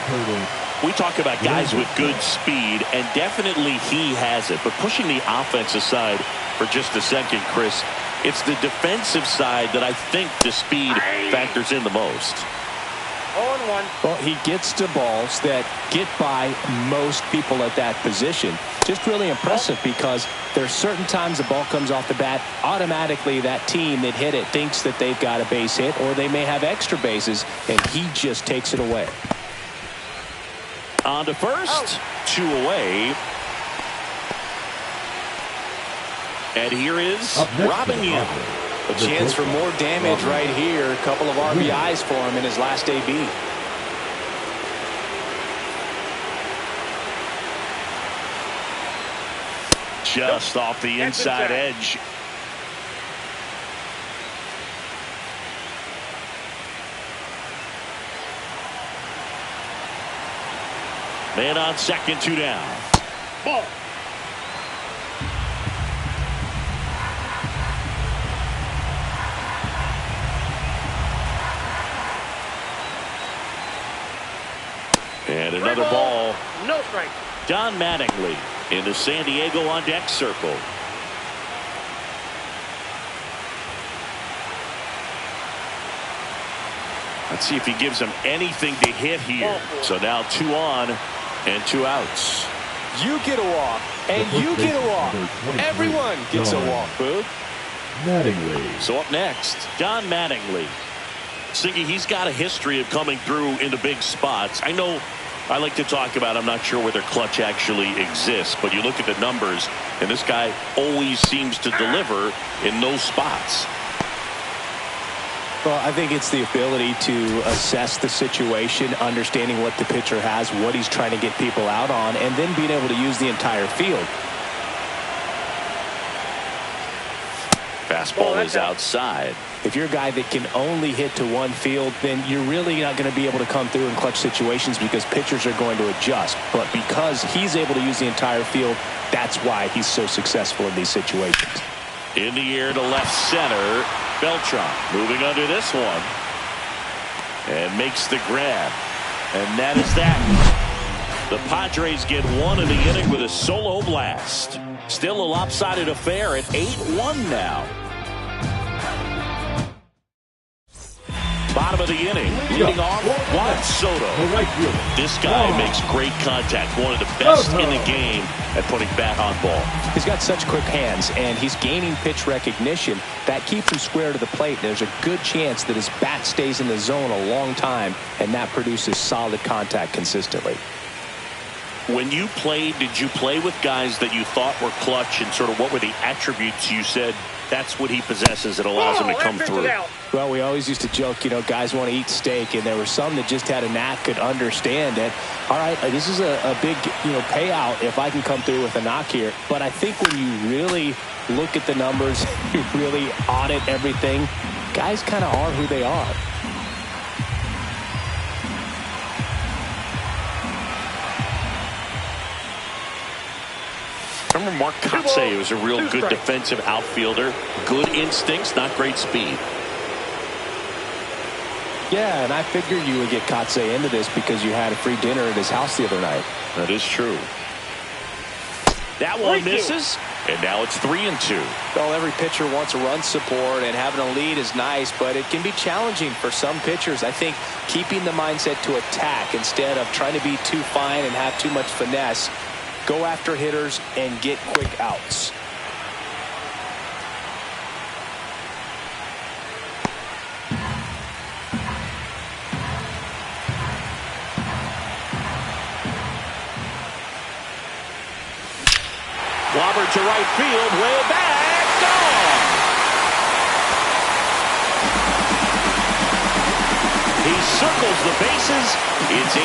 We talk about guys with good speed, and definitely he has it. But pushing the offense aside for just a second, Chris, it's the defensive side that I think the speed factors in the most. 0-1. Well, he gets to balls that get by most people at that position. Just really impressive because there's certain times the ball comes off the bat, automatically that team that hit it thinks that they've got a base hit, or they may have extra bases, and he just takes it away. On to first, 2 away. And here is Robin Young. A chance for more damage right here. A couple of RBIs for him in his last AB. Just off the inside edge. Man on second, 2 down. Ball. And another ball. No strike. Don Mattingly in the San Diego on deck circle. Let's see if he gives him anything to hit here. So now 2 on and 2 outs. You get a walk, and you get a walk. Everyone gets a walk, Boog. Mattingly. So up next, Don Mattingly. Siggy, he's got a history of coming through into big spots. I know I like to talk about, I'm not sure whether clutch actually exists, but you look at the numbers, and this guy always seems to deliver in those spots. Well, I think it's the ability to assess the situation, understanding what the pitcher has, what he's trying to get people out on, and then being able to use the entire field. Fastball is outside. If you're a guy that can only hit to one field, then you're really not going to be able to come through in clutch situations because pitchers are going to adjust. But because he's able to use the entire field, that's why he's so successful in these situations. In the air to left center. Beltran moving under this one. And makes the grab. And that is that. The Padres get 1 in the inning with a solo blast. Still a lopsided affair at 8-1 now. Bottom of the inning, leading off Juan Soto. This guy makes great contact, one of the best in the game at putting bat on ball. He's got such quick hands, and he's gaining pitch recognition. That keeps him square to the plate. There's a good chance that his bat stays in the zone a long time, and that produces solid contact consistently. When you played, did you play with guys that you thought were clutch, and sort of what were the attributes you said that's what he possesses that allows him to come through? Well, we always used to joke, you know, guys want to eat steak, and there were some that just had a knack, could understand that, all right, this is a big, you know, payout if I can come through with a knock here. But I think when you really look at the numbers, you really audit everything, guys kind of are who they are. I remember Mark Kotsay was a real good defensive outfielder. Good instincts, not great speed. Yeah, and I figured you would get Kotsay into this because you had a free dinner at his house the other night. That is true. That one misses, and now it's 3-2. Well, every pitcher wants a run support, and having a lead is nice, but it can be challenging for some pitchers. I think keeping the mindset to attack instead of trying to be too fine and have too much finesse. Go after hitters and get quick outs. Robert to right field, way back, gone. He circles the bases. It's 8-2.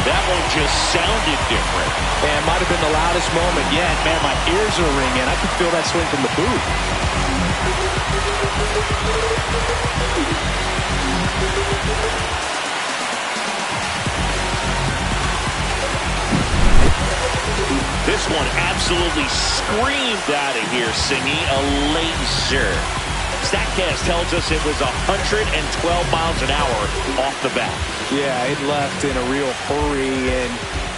That one just sounded different. Man, might have been the loudest moment yet. Man, my ears are ringing. I could feel that swing from the booth. This one absolutely screamed out of here, singing a laser. StatCast tells us it was 112 miles an hour off the bat. Yeah, it left in a real hurry and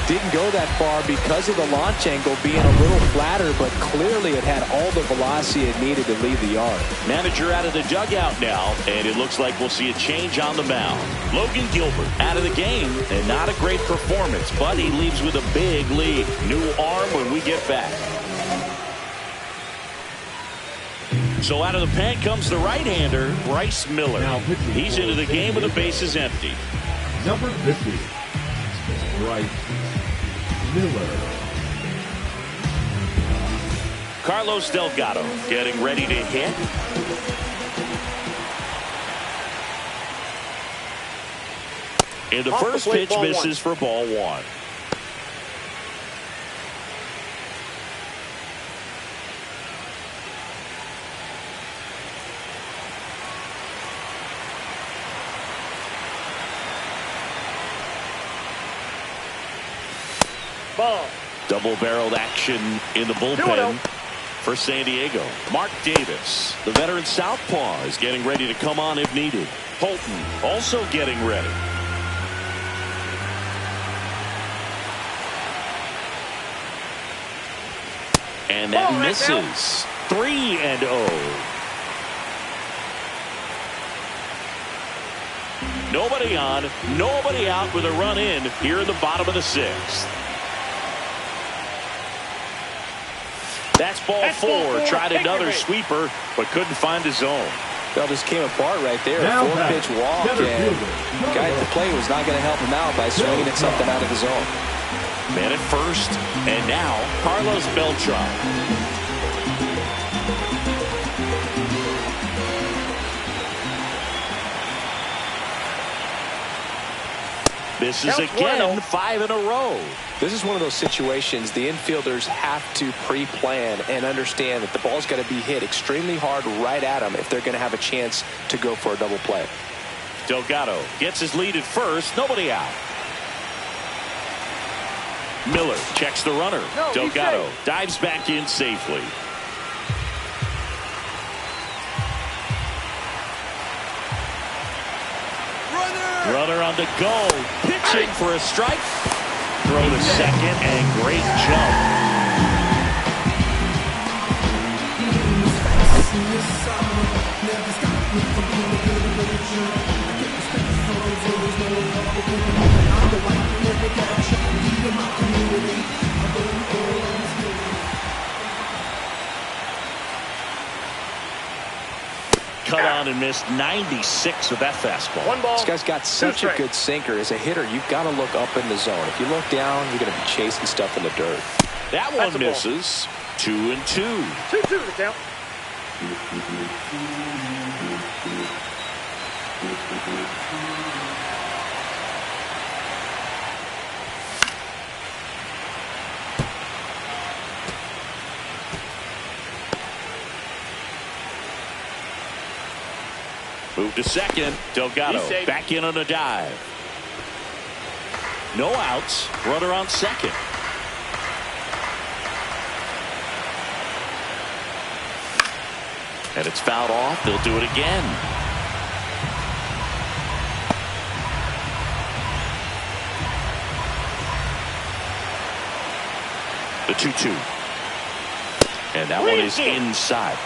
didn't go that far because of the launch angle being a little flatter, but clearly it had all the velocity it needed to leave the yard. Manager out of the dugout now, and it looks like we'll see a change on the mound. Logan Gilbert out of the game, and not a great performance, but he leaves with a big lead. New arm when we get back. So out of the pen comes the right-hander, Bryce Miller. He's into the game with the bases empty. Number 50, Bryce Miller. Carlos Delgado getting ready to hit. And the first pitch misses for ball one. Double-barreled action in the bullpen for San Diego. Mark Davis, the veteran southpaw, is getting ready to come on if needed. Holton also getting ready. And that misses. 3-0. Nobody on, nobody out with a run in here in the bottom of the sixth. That's ball four. Tried another sweeper, but couldn't find his zone. Well, just came apart right there. Four-pitch walk, and the guy at the plate was not going to help him out by swinging at something out of the zone. Man at first, and now Carlos Beltran. Misses again, 5 in a row. This is one of those situations the infielders have to pre-plan and understand that the ball's got to be hit extremely hard right at them if they're going to have a chance to go for a double play. Delgado gets his lead at first, nobody out. Miller checks the runner. Delgado dives back in safely. Runner on the go, pitching for a strike. Throw to second, and great jump. cut on and missed 96 with that fastball. One ball. This guy's got such a good sinker. As a hitter, you've got to look up in the zone. If you look down, you're going to be chasing stuff in the dirt. That one misses. 2-2. 2-2 the count. Move to second. Delgado back in on a dive. No outs. Runner on second. And it's fouled off. They'll do it again. The 2-2. And that one is inside.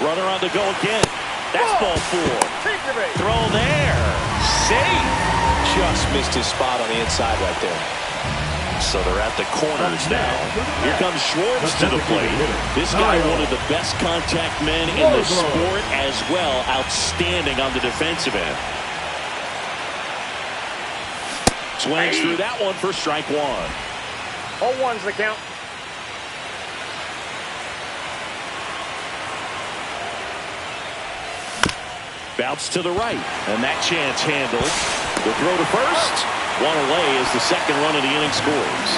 Runner on the go again. That's ball 4. Throw there. Safe. Just missed his spot on the inside right there. So they're at the corners now. Here comes Schwartz to the plate. This guy, one of the best contact men in the sport as well. Outstanding on the defensive end. Swings through that one for strike 1. 0-1's the count. Bounce to the right, and that chance handled. The throw to first. One away as the second run of the inning scores.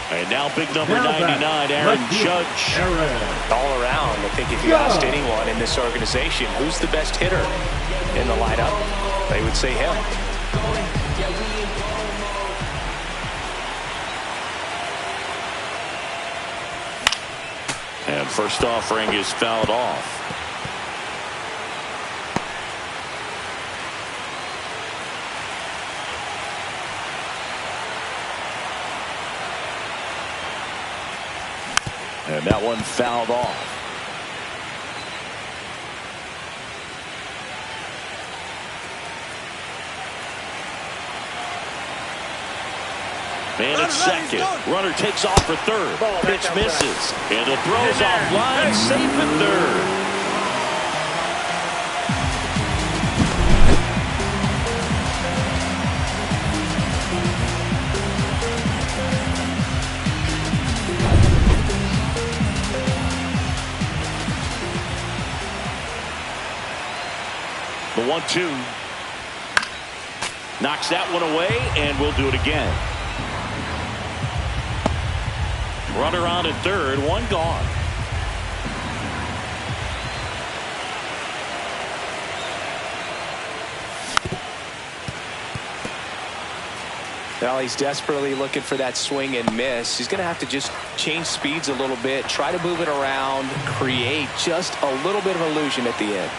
And now big number 99, Aaron Judge. All around, I think if you asked anyone in this organization who's the best hitter in the lineup, they would say him. And first offering is fouled off. And that one fouled off. Man at second. Runner takes off for third. Pitch misses. And the throw's offline. Safe at third. The 1-2. Knocks that one away, and we'll do it again. Runner on at third, one gone. Well, he's desperately looking for that swing and miss. He's going to have to just change speeds a little bit, try to move it around, create just a little bit of illusion at the end.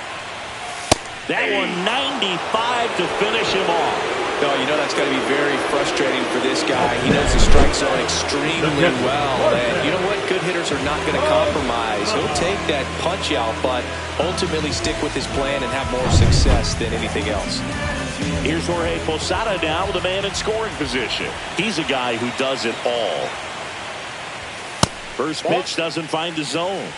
That one 95 to finish him off. No, you know that's got to be very frustrating for this guy. He knows the strike zone extremely well. And you know what? Good hitters are not going to compromise. He'll take that punch out, but ultimately stick with his plan and have more success than anything else. Here's Jorge Posada now with a man in scoring position. He's a guy who does it all. First pitch doesn't find the zone.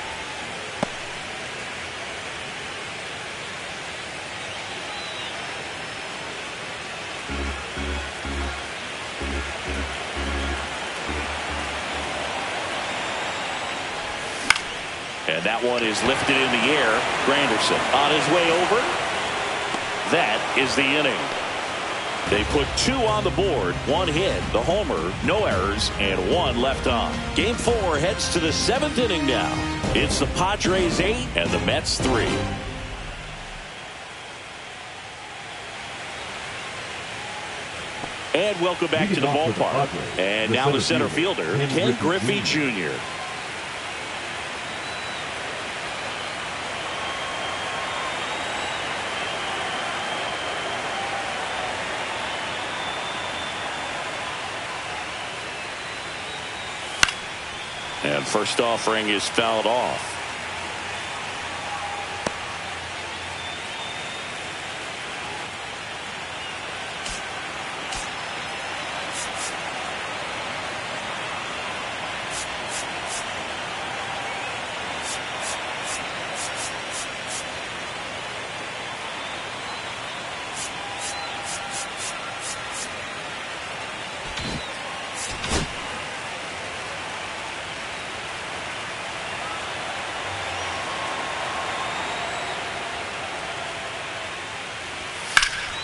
And that one is lifted in the air. Granderson on his way over. That is the inning. They put 2 on the board, 1 hit, the homer, no errors, and 1 left on. Game 4 heads to the 7th inning now. It's the Padres 8 and the Mets 3. And welcome back to the ballpark. And now the center fielder, Ken Griffey Jr. And first offering is fouled off.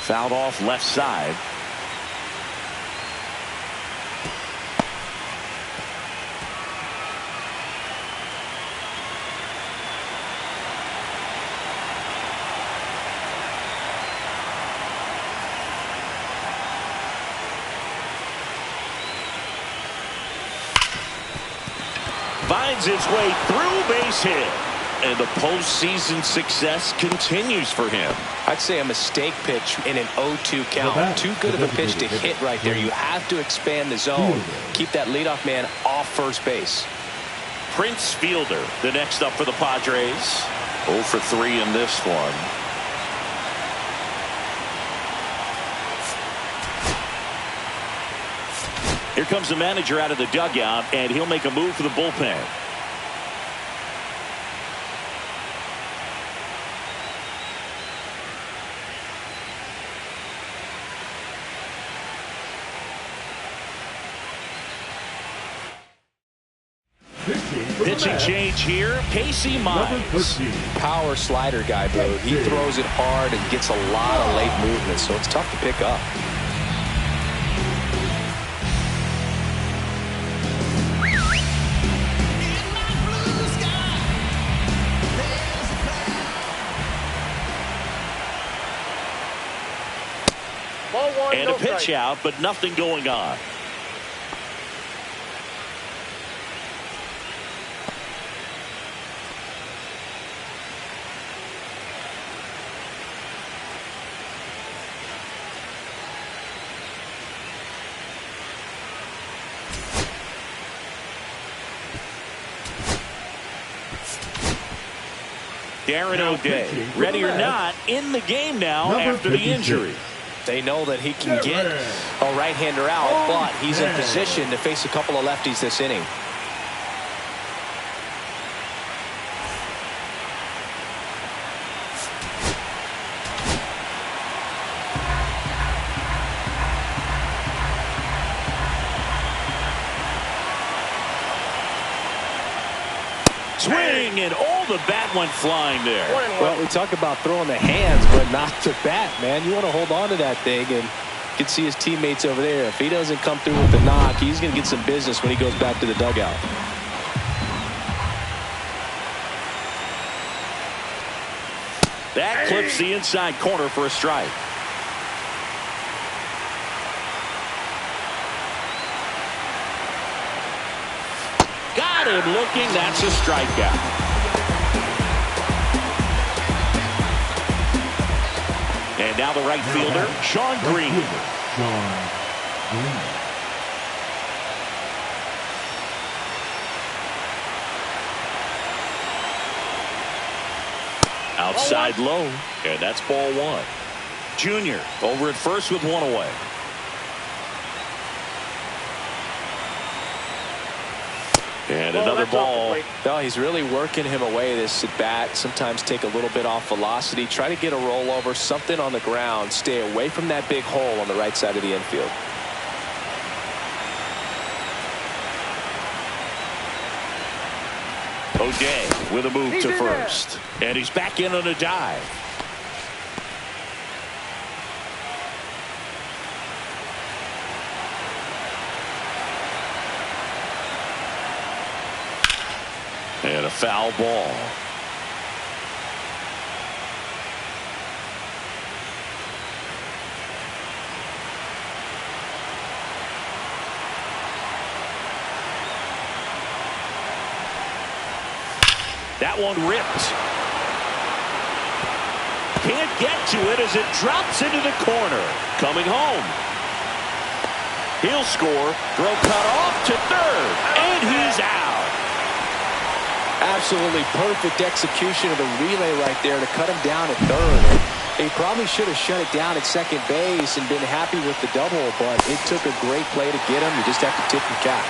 Fouled off left side. Finds its way through, base hit. And the postseason success continues for him. I'd say a mistake pitch in an 0-2 count. Too good of a pitch to hit right there. You have to expand the zone. Keep that leadoff man off first base. Prince Fielder, the next up for the Padres. 0 for 3 in this one. Here comes the manager out of the dugout, and he'll make a move for the bullpen. Pitching change here, Casey Mize. Power slider guy, Boog. He throws it hard and gets a lot of late movement, so it's tough to pick up. And a pitch out, but nothing going on. Darren O'Day, ready or not, in the game now after the injury. They know that he can get a right-hander out, but he's in position to face a couple of lefties this inning. Swing, and the bat went flying there. Well, we talk about throwing the hands, but not the bat, man. You want to hold on to that thing, and you can see his teammates over there. If he doesn't come through with the knock, he's going to get some business when he goes back to the dugout. That clips the inside corner for a strike. Got him looking. That's a strikeout. And now the right fielder, Sean Green. Outside low, and that's ball one. Junior over at first with one away. And another ball. No, he's really working him away, this at bat. Sometimes take a little bit off velocity. Try to get a rollover, something on the ground. Stay away from that big hole on the right side of the infield. O'Day with a move to first. And he's back in on a dive. And a foul ball. That one ripped. Can't get to it as it drops into the corner. Coming home. He'll score. Throw cut off to third. And he's out. Absolutely perfect execution of the relay right there to cut him down at third. He probably should have shut it down at second base and been happy with the double, but it took a great play to get him. You just have to tip your cap.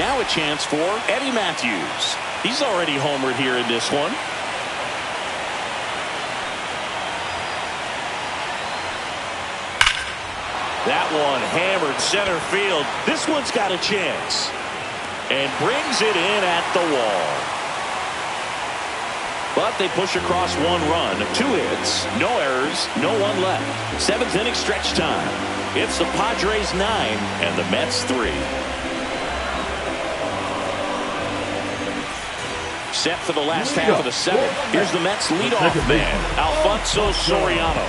Now a chance for Eddie Matthews. He's already homered here in this one. That one hammered center field. This one's got a chance. And brings it in at the wall. But they push across 1 run, 2 hits, no errors, no one left. 7th inning stretch time. It's the Padres 9 and the Mets 3. Set for the last half of the 7th. Here's the Mets leadoff man, Alfonso Soriano.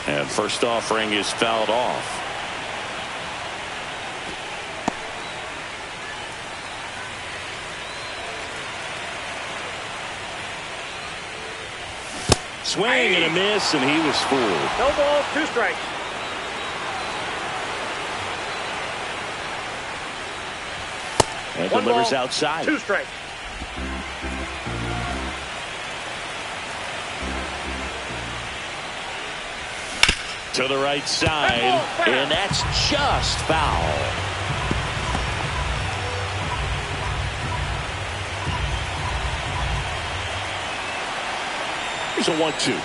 And first offering is fouled off. Swing and a miss, and he was fooled. No balls, 2 strikes. And 1 delivers ball, outside. 2 strikes. To the right side, and that's just foul. Here's a 1-2.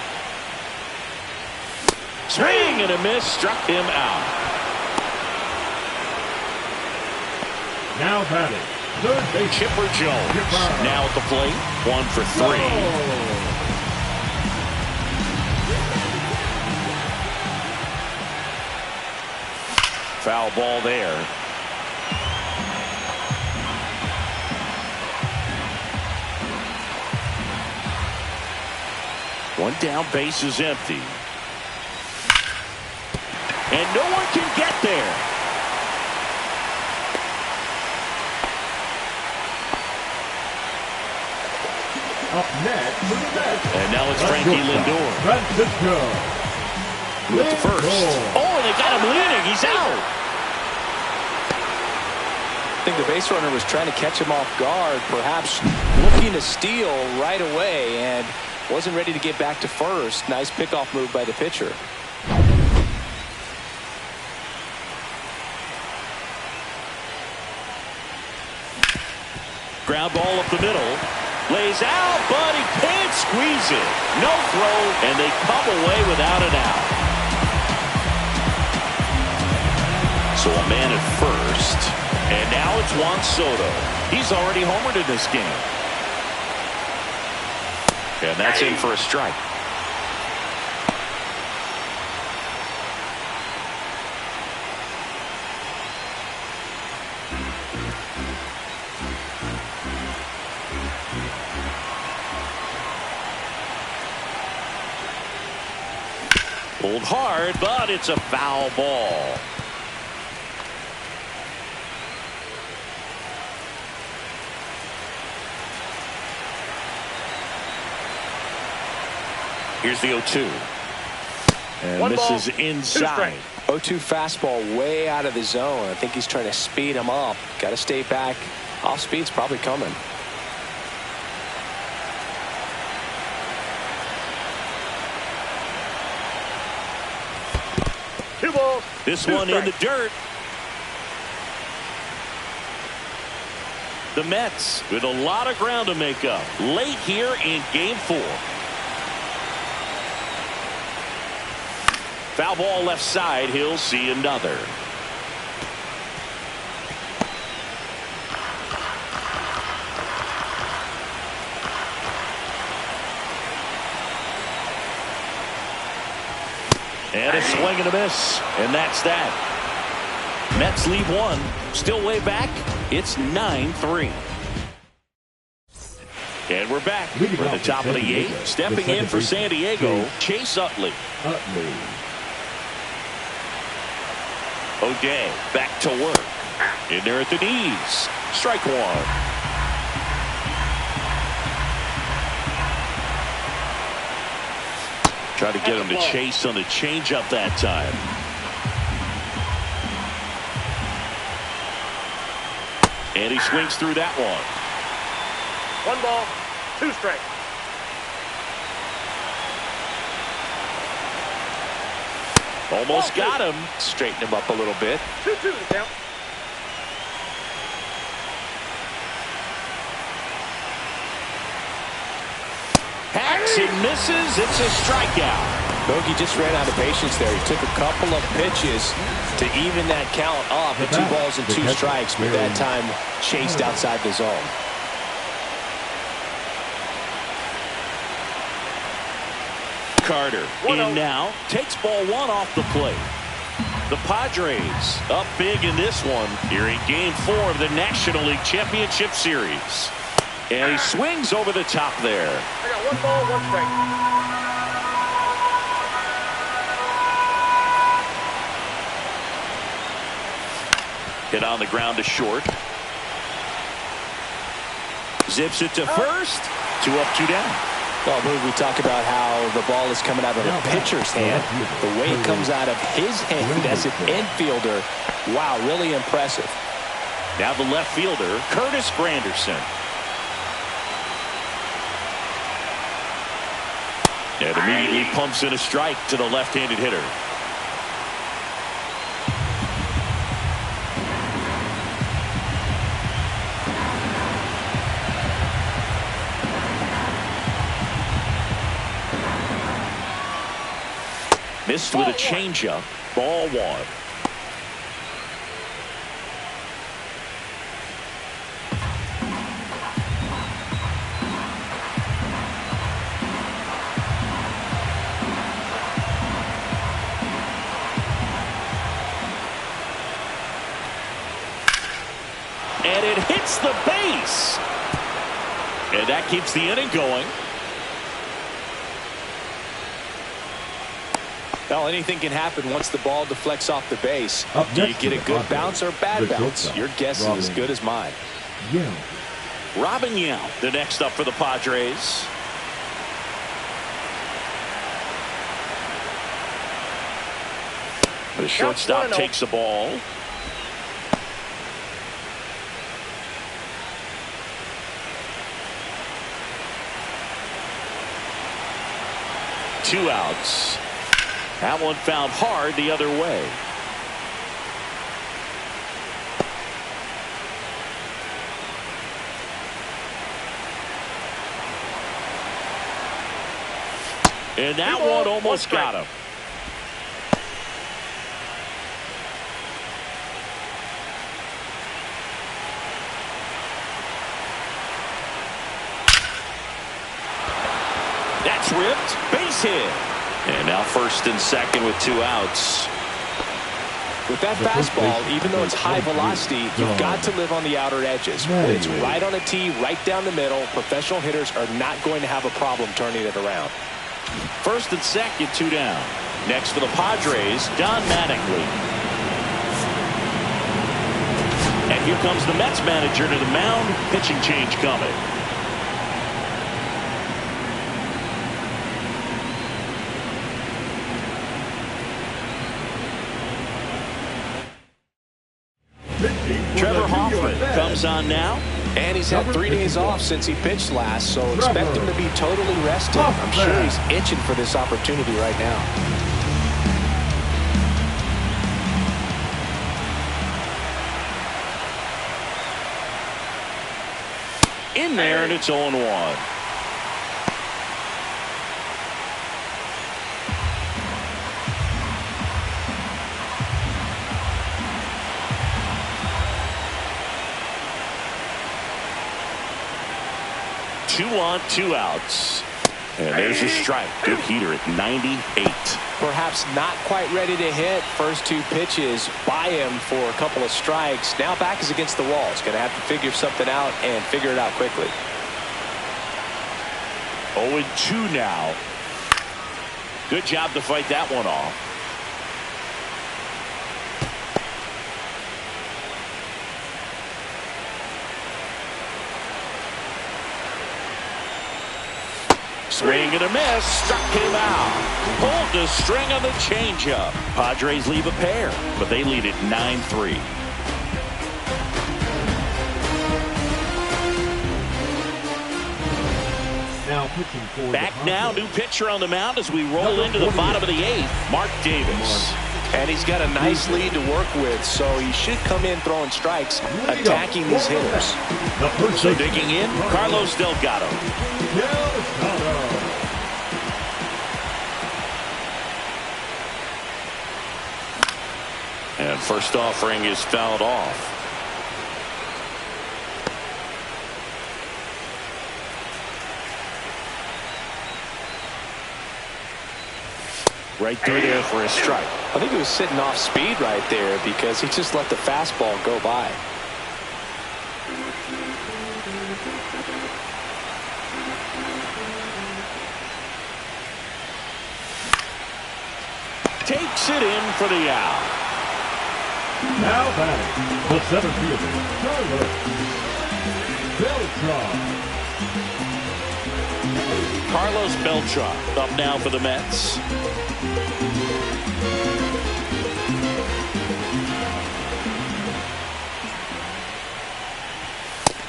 Swing and a miss, struck him out. Now batting, third base, Chipper Jones. Now at the plate, 1 for 3. Foul ball there. One down, base is empty. And no one can get there. Up next for the Mets. And now it's Frankie Lindor. Francisco. With the first. Oh, they got him leading. He's out. I think the base runner was trying to catch him off guard, perhaps looking to steal right away, and wasn't ready to get back to first. Nice pickoff move by the pitcher. Ground ball up the middle. Lays out, but he can't squeeze it. No throw, and they come away without an out. So a man at first. And now it's Juan Soto. He's already homered in this game. And that's in for a strike. Pulled hard, but it's a foul ball. Here's the 0-2. And 1 ball, misses 2 inside. strikes. 0-2 fastball way out of the zone. I think he's trying to speed him up. Got to stay back. Off speed's probably coming. Two balls. This 2 one in the strikes. dirt. The Mets with a lot of ground to make up late here in Game 4. Foul ball left side. He'll see another. And a swing and a miss. And that's that. Mets lead 1. Still way back. It's 9-3. And we're back. We're at the top of the 8th. Stepping in for San Diego, Chase Utley. O'Day back to work. In there at the knees. Strike 1. Try to get him to chase on the changeup that time. And he swings through that one. 1 ball, 2 strikes. Almost got him. Straighten him up a little bit. 2-2 the count. Hacks and misses. It's a strikeout. Bogey just ran out of patience there. He took a couple of pitches to even that count off at 2 balls and 2 strikes, but that time chased outside the zone. Carter in now, takes ball 1 off the plate. The Padres up big in this one here in Game 4 of the National League Championship Series. And he swings over the top there. I got 1 ball, 1 strike. Hit on the ground to short. Zips it to first. 2 up, 2 down. Well, we talk about how the ball is coming out of the pitcher's hand. The way it comes out of his hand as an infielder, wow, really impressive. Now the left fielder, Curtis Granderson. And immediately pumps in a strike to the left-handed hitter. Missed with a changeup. Ball 1. And it hits the base. And that keeps the inning going. Well, anything can happen once the ball deflects off the base. Do you get a good bounce or bad bounce? Your guess is as good as mine. Robin Yount, the next up for the Padres. The shortstop takes the ball. Two outs. That one found hard the other way. And that one almost got him. That's ripped. Base hit. And now first and second with 2 outs. With that fastball, even though it's high velocity, you've got to live on the outer edges. When it's right on a tee, right down the middle, professional hitters are not going to have a problem turning it around. First and second, 2 down. Next for the Padres, Don Mattingly. And here comes the Mets manager to the mound. Pitching change coming. Trevor Hoffman comes on now. And he's had 3 days off since he pitched last, so expect him to be totally rested. I'm sure he's itching for this opportunity right now. In there, and it's 0-1. Two on, 2 outs. And there's a strike. Good heater at 98. Perhaps not quite ready to hit. First 2 pitches by him for a couple of strikes. Now back is against the wall. He's going to have to figure something out and figure it out quickly. 0-2 now. Good job to fight that one off. Swing and a miss. Struck him out. Pulled the string on the changeup. Padres leave a pair, but they lead it 9-3. Back now, new pitcher on the mound as we roll into the bottom of the 8th. Mark Davis. And he's got a nice lead to work with, so he should come in throwing strikes, attacking these hitters. So digging in, Carlos Delgado. And first offering is fouled off. Right through there for a strike. I think he was sitting off speed right there because he just let the fastball go by. Takes it in for the out. Now batting, the center fielder, Carlos Beltran up now for the Mets.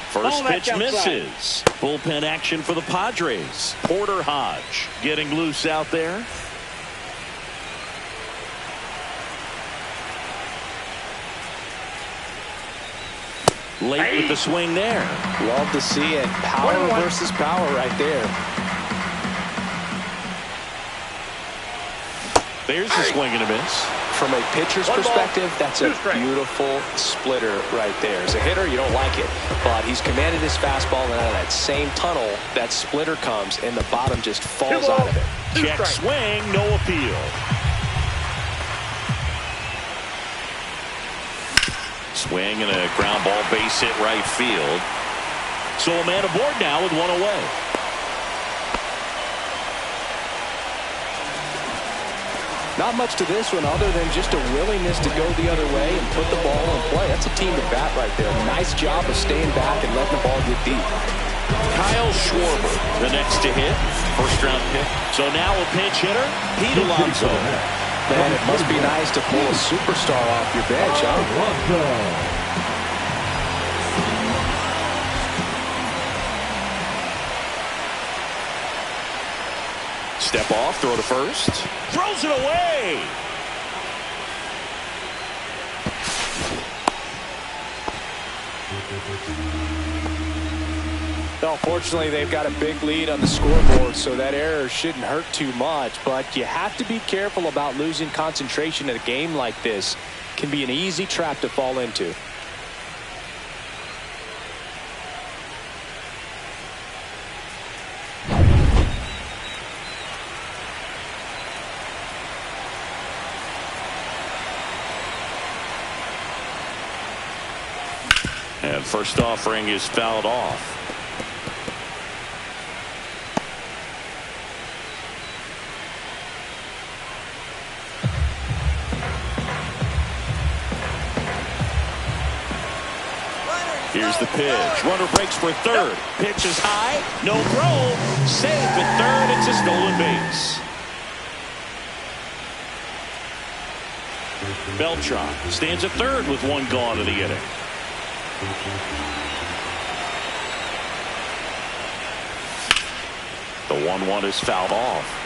First pitch misses. Bullpen action for the Padres. Porter Hodge getting loose out there. Late with the swing there. Love to see it. Power versus power right there. There's the swing and a miss. From a pitcher's perspective, that's a beautiful splitter right there. As a hitter, you don't like it, but he's commanded his fastball, and out of that same tunnel, that splitter comes, and the bottom just falls out of it. Check swing, no appeal. Swing and a ground ball base hit right field. So a man aboard now with one away. Not much to this one other than just a willingness to go the other way and put the ball in play. That's a team at bat right there. Nice job of staying back and letting the ball get deep. Kyle Schwarber, the next to hit. First round pick. So now a pinch hitter, Pete Alonso. Man, it must be nice to pull a superstar off your bench, huh? Step off, throw to first. Throws it away. Well, fortunately, they've got a big lead on the scoreboard, so that error shouldn't hurt too much. But you have to be careful about losing concentration in a game like this. It can be an easy trap to fall into. And first offering is fouled off. Here's the pitch. Runner breaks for third. Pitch is high. No throw. Safe at third. It's a stolen base. Beltran stands at third with one gone in the inning. The 1-1 is fouled off.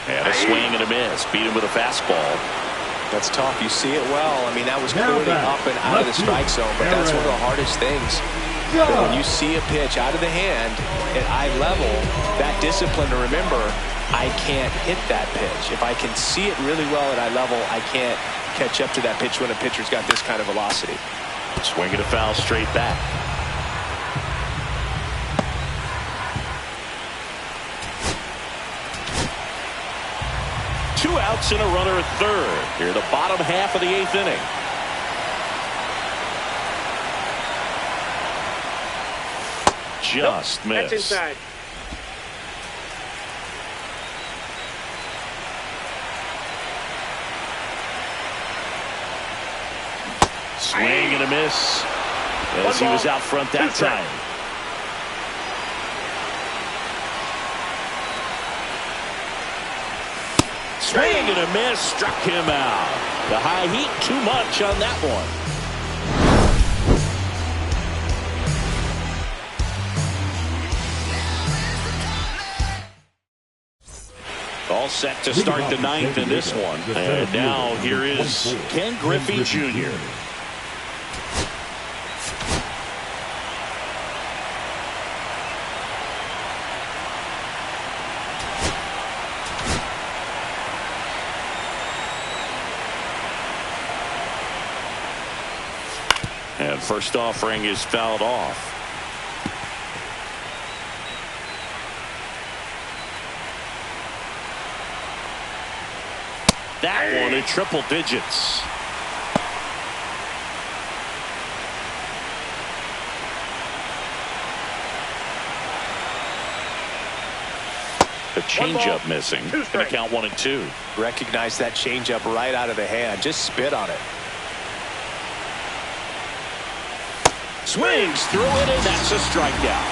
And a swing and a miss. Beat him with a fastball. That's tough. You see it well. I mean, that was clearly up and out of the strike zone, but that's one of the hardest things. That when you see a pitch out of the hand at eye level, that discipline to remember, I can't hit that pitch. If I can see it really well at eye level, I can't catch up to that pitch when a pitcher's got this kind of velocity. Swing and a foul straight back. Two outs and a runner at third. Here, the bottom half of the eighth inning. Just missed. That's inside. Swing and a miss as he was out front that time. Swing and a miss, struck him out. The high heat, too much on that one. All set to start the ninth in this one. And now here is Ken Griffey Jr. And first offering is fouled off. That one in triple digits. The changeup missing. Gonna count 1-2. Recognize that changeup right out of the hand. Just spit on it. Swings through it, and that's a strikeout.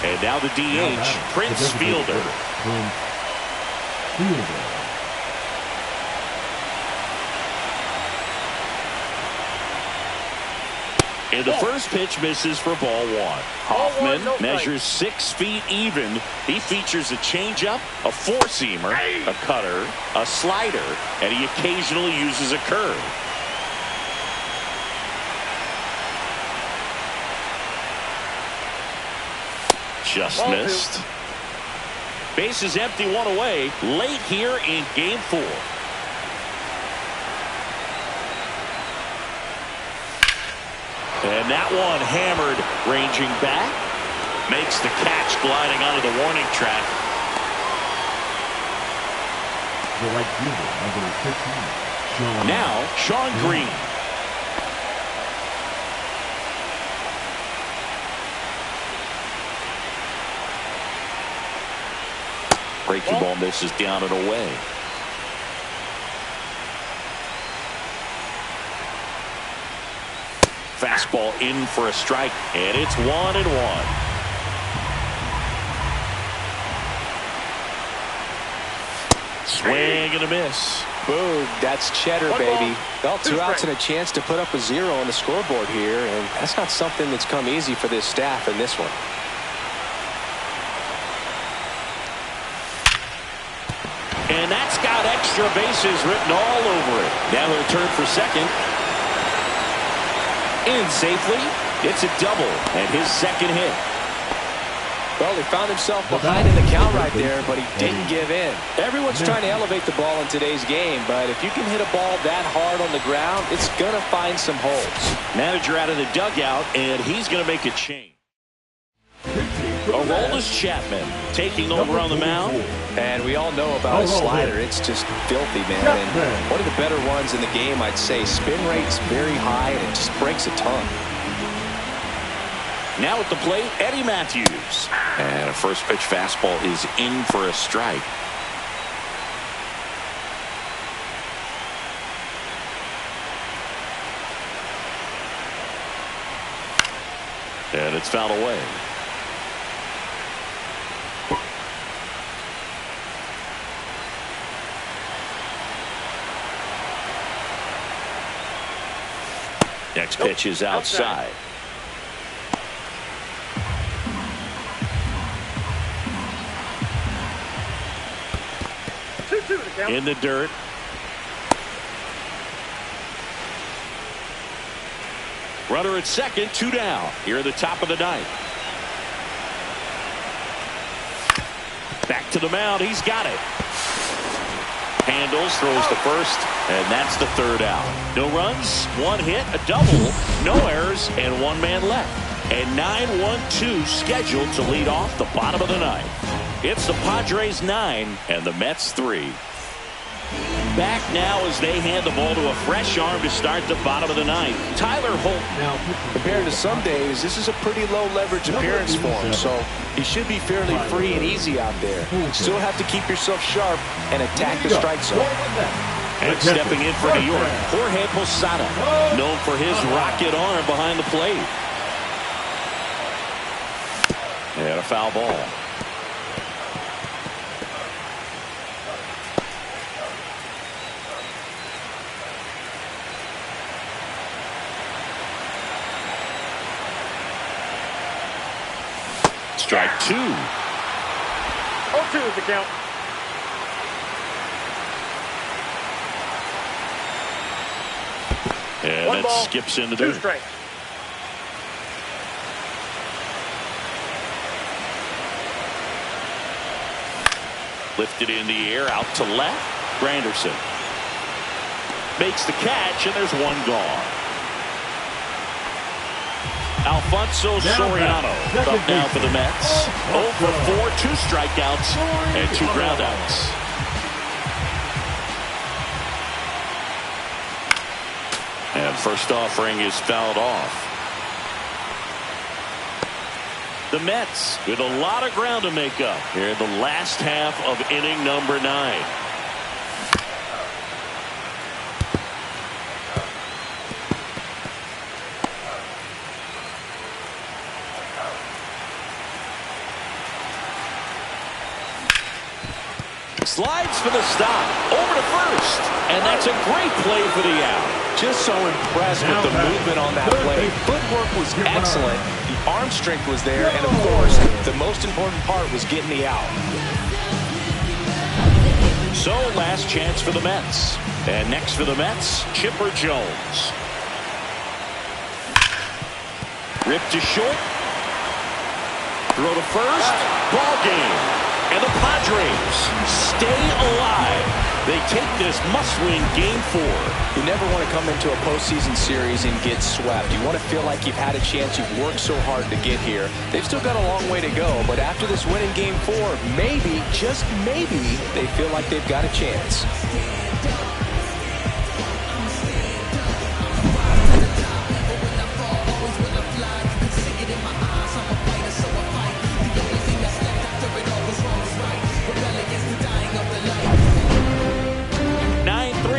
And now the DH, Prince Fielder. And the first pitch misses for ball one. Hoffman measures 6 feet even. He features a changeup, a four-seamer, a cutter, a slider, and he occasionally uses a curve. Just missed. Base is empty, 1 away. Late here in game 4. And that one hammered, ranging back. Makes the catch, gliding onto the warning track. The right fielder, number 15. Now, Sean Green. Breaking ball misses down and away. Fastball in for a strike, and it's 1-1. Swing and a miss. Boog, that's cheddar, baby. Well, 2 outs and a chance to put up a 0 on the scoreboard here, and that's not something that's come easy for this staff in this one. And that's got extra bases written all over it. Now he'll turn for second. In safely. It's a double and his second hit. Well, he found himself behind in the count right there, but he didn't give in. Everyone's trying to elevate the ball in today's game, but if you can hit a ball that hard on the ground, it's going to find some holes. Manager out of the dugout, and he's going to make a change. Aroldis Chapman taking over on the mound. And we all know about his slider. It's just filthy, man. And one of the better ones in the game, I'd say. Spin rate's very high, and it just breaks a ton. Now at the plate, Eddie Matthews. And a first pitch fastball is in for a strike. And it's fouled away. Next pitch is outside. In the dirt. Runner at second, 2 down. Here at the top of the 9th. Back to the mound. He's got it. Handles, throws to first, and that's the 3rd out. No runs, 1 hit, a double, no errors, and 1 man left. And 9-1-2 scheduled to lead off the bottom of the 9th. It's the Padres 9 and the Mets 3. Back now as they hand the ball to a fresh arm to start the bottom of the 9th. Tyler Holt. Compared to some days, this is a pretty low leverage appearance for him, so he should be fairly free and easy out there. Still have to keep yourself sharp and attack the strike zone. And stepping in for New York, Jorge Posada, known for his rocket arm behind the plate. And a foul ball. Strike 2. 0-2 is the count. And that skips into 2 dirt. strikes. Lifted in the air, out to left. Granderson. makes the catch, and there's one gone. Alfonso Soriano up now for the Mets. 0 for 4, 2 strikeouts, and 2 groundouts. And first offering is fouled off. The Mets with a lot of ground to make up here in the last half of inning number 9. Slides for the stop. Over to first. And that's a great play for the out. Just so impressed with the movement on that play. Footwork was excellent. The arm strength was there. And, of course, the most important part was getting the out. So, last chance for the Mets. And next for the Mets, Chipper Jones. Ripped to short. Throw to first. Ball game. And the Padres stay alive. They take this must-win Game 4. You never want to come into a postseason series and get swept. You want to feel like you've had a chance. You've worked so hard to get here. They've still got a long way to go, but after this win in Game 4, maybe, just maybe, they feel like they've got a chance.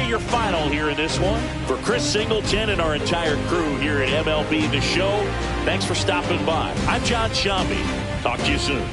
Your final here in this one. For Chris Singleton and our entire crew here at MLB The Show, thanks for stopping by. I'm John Shambi. Talk to you soon.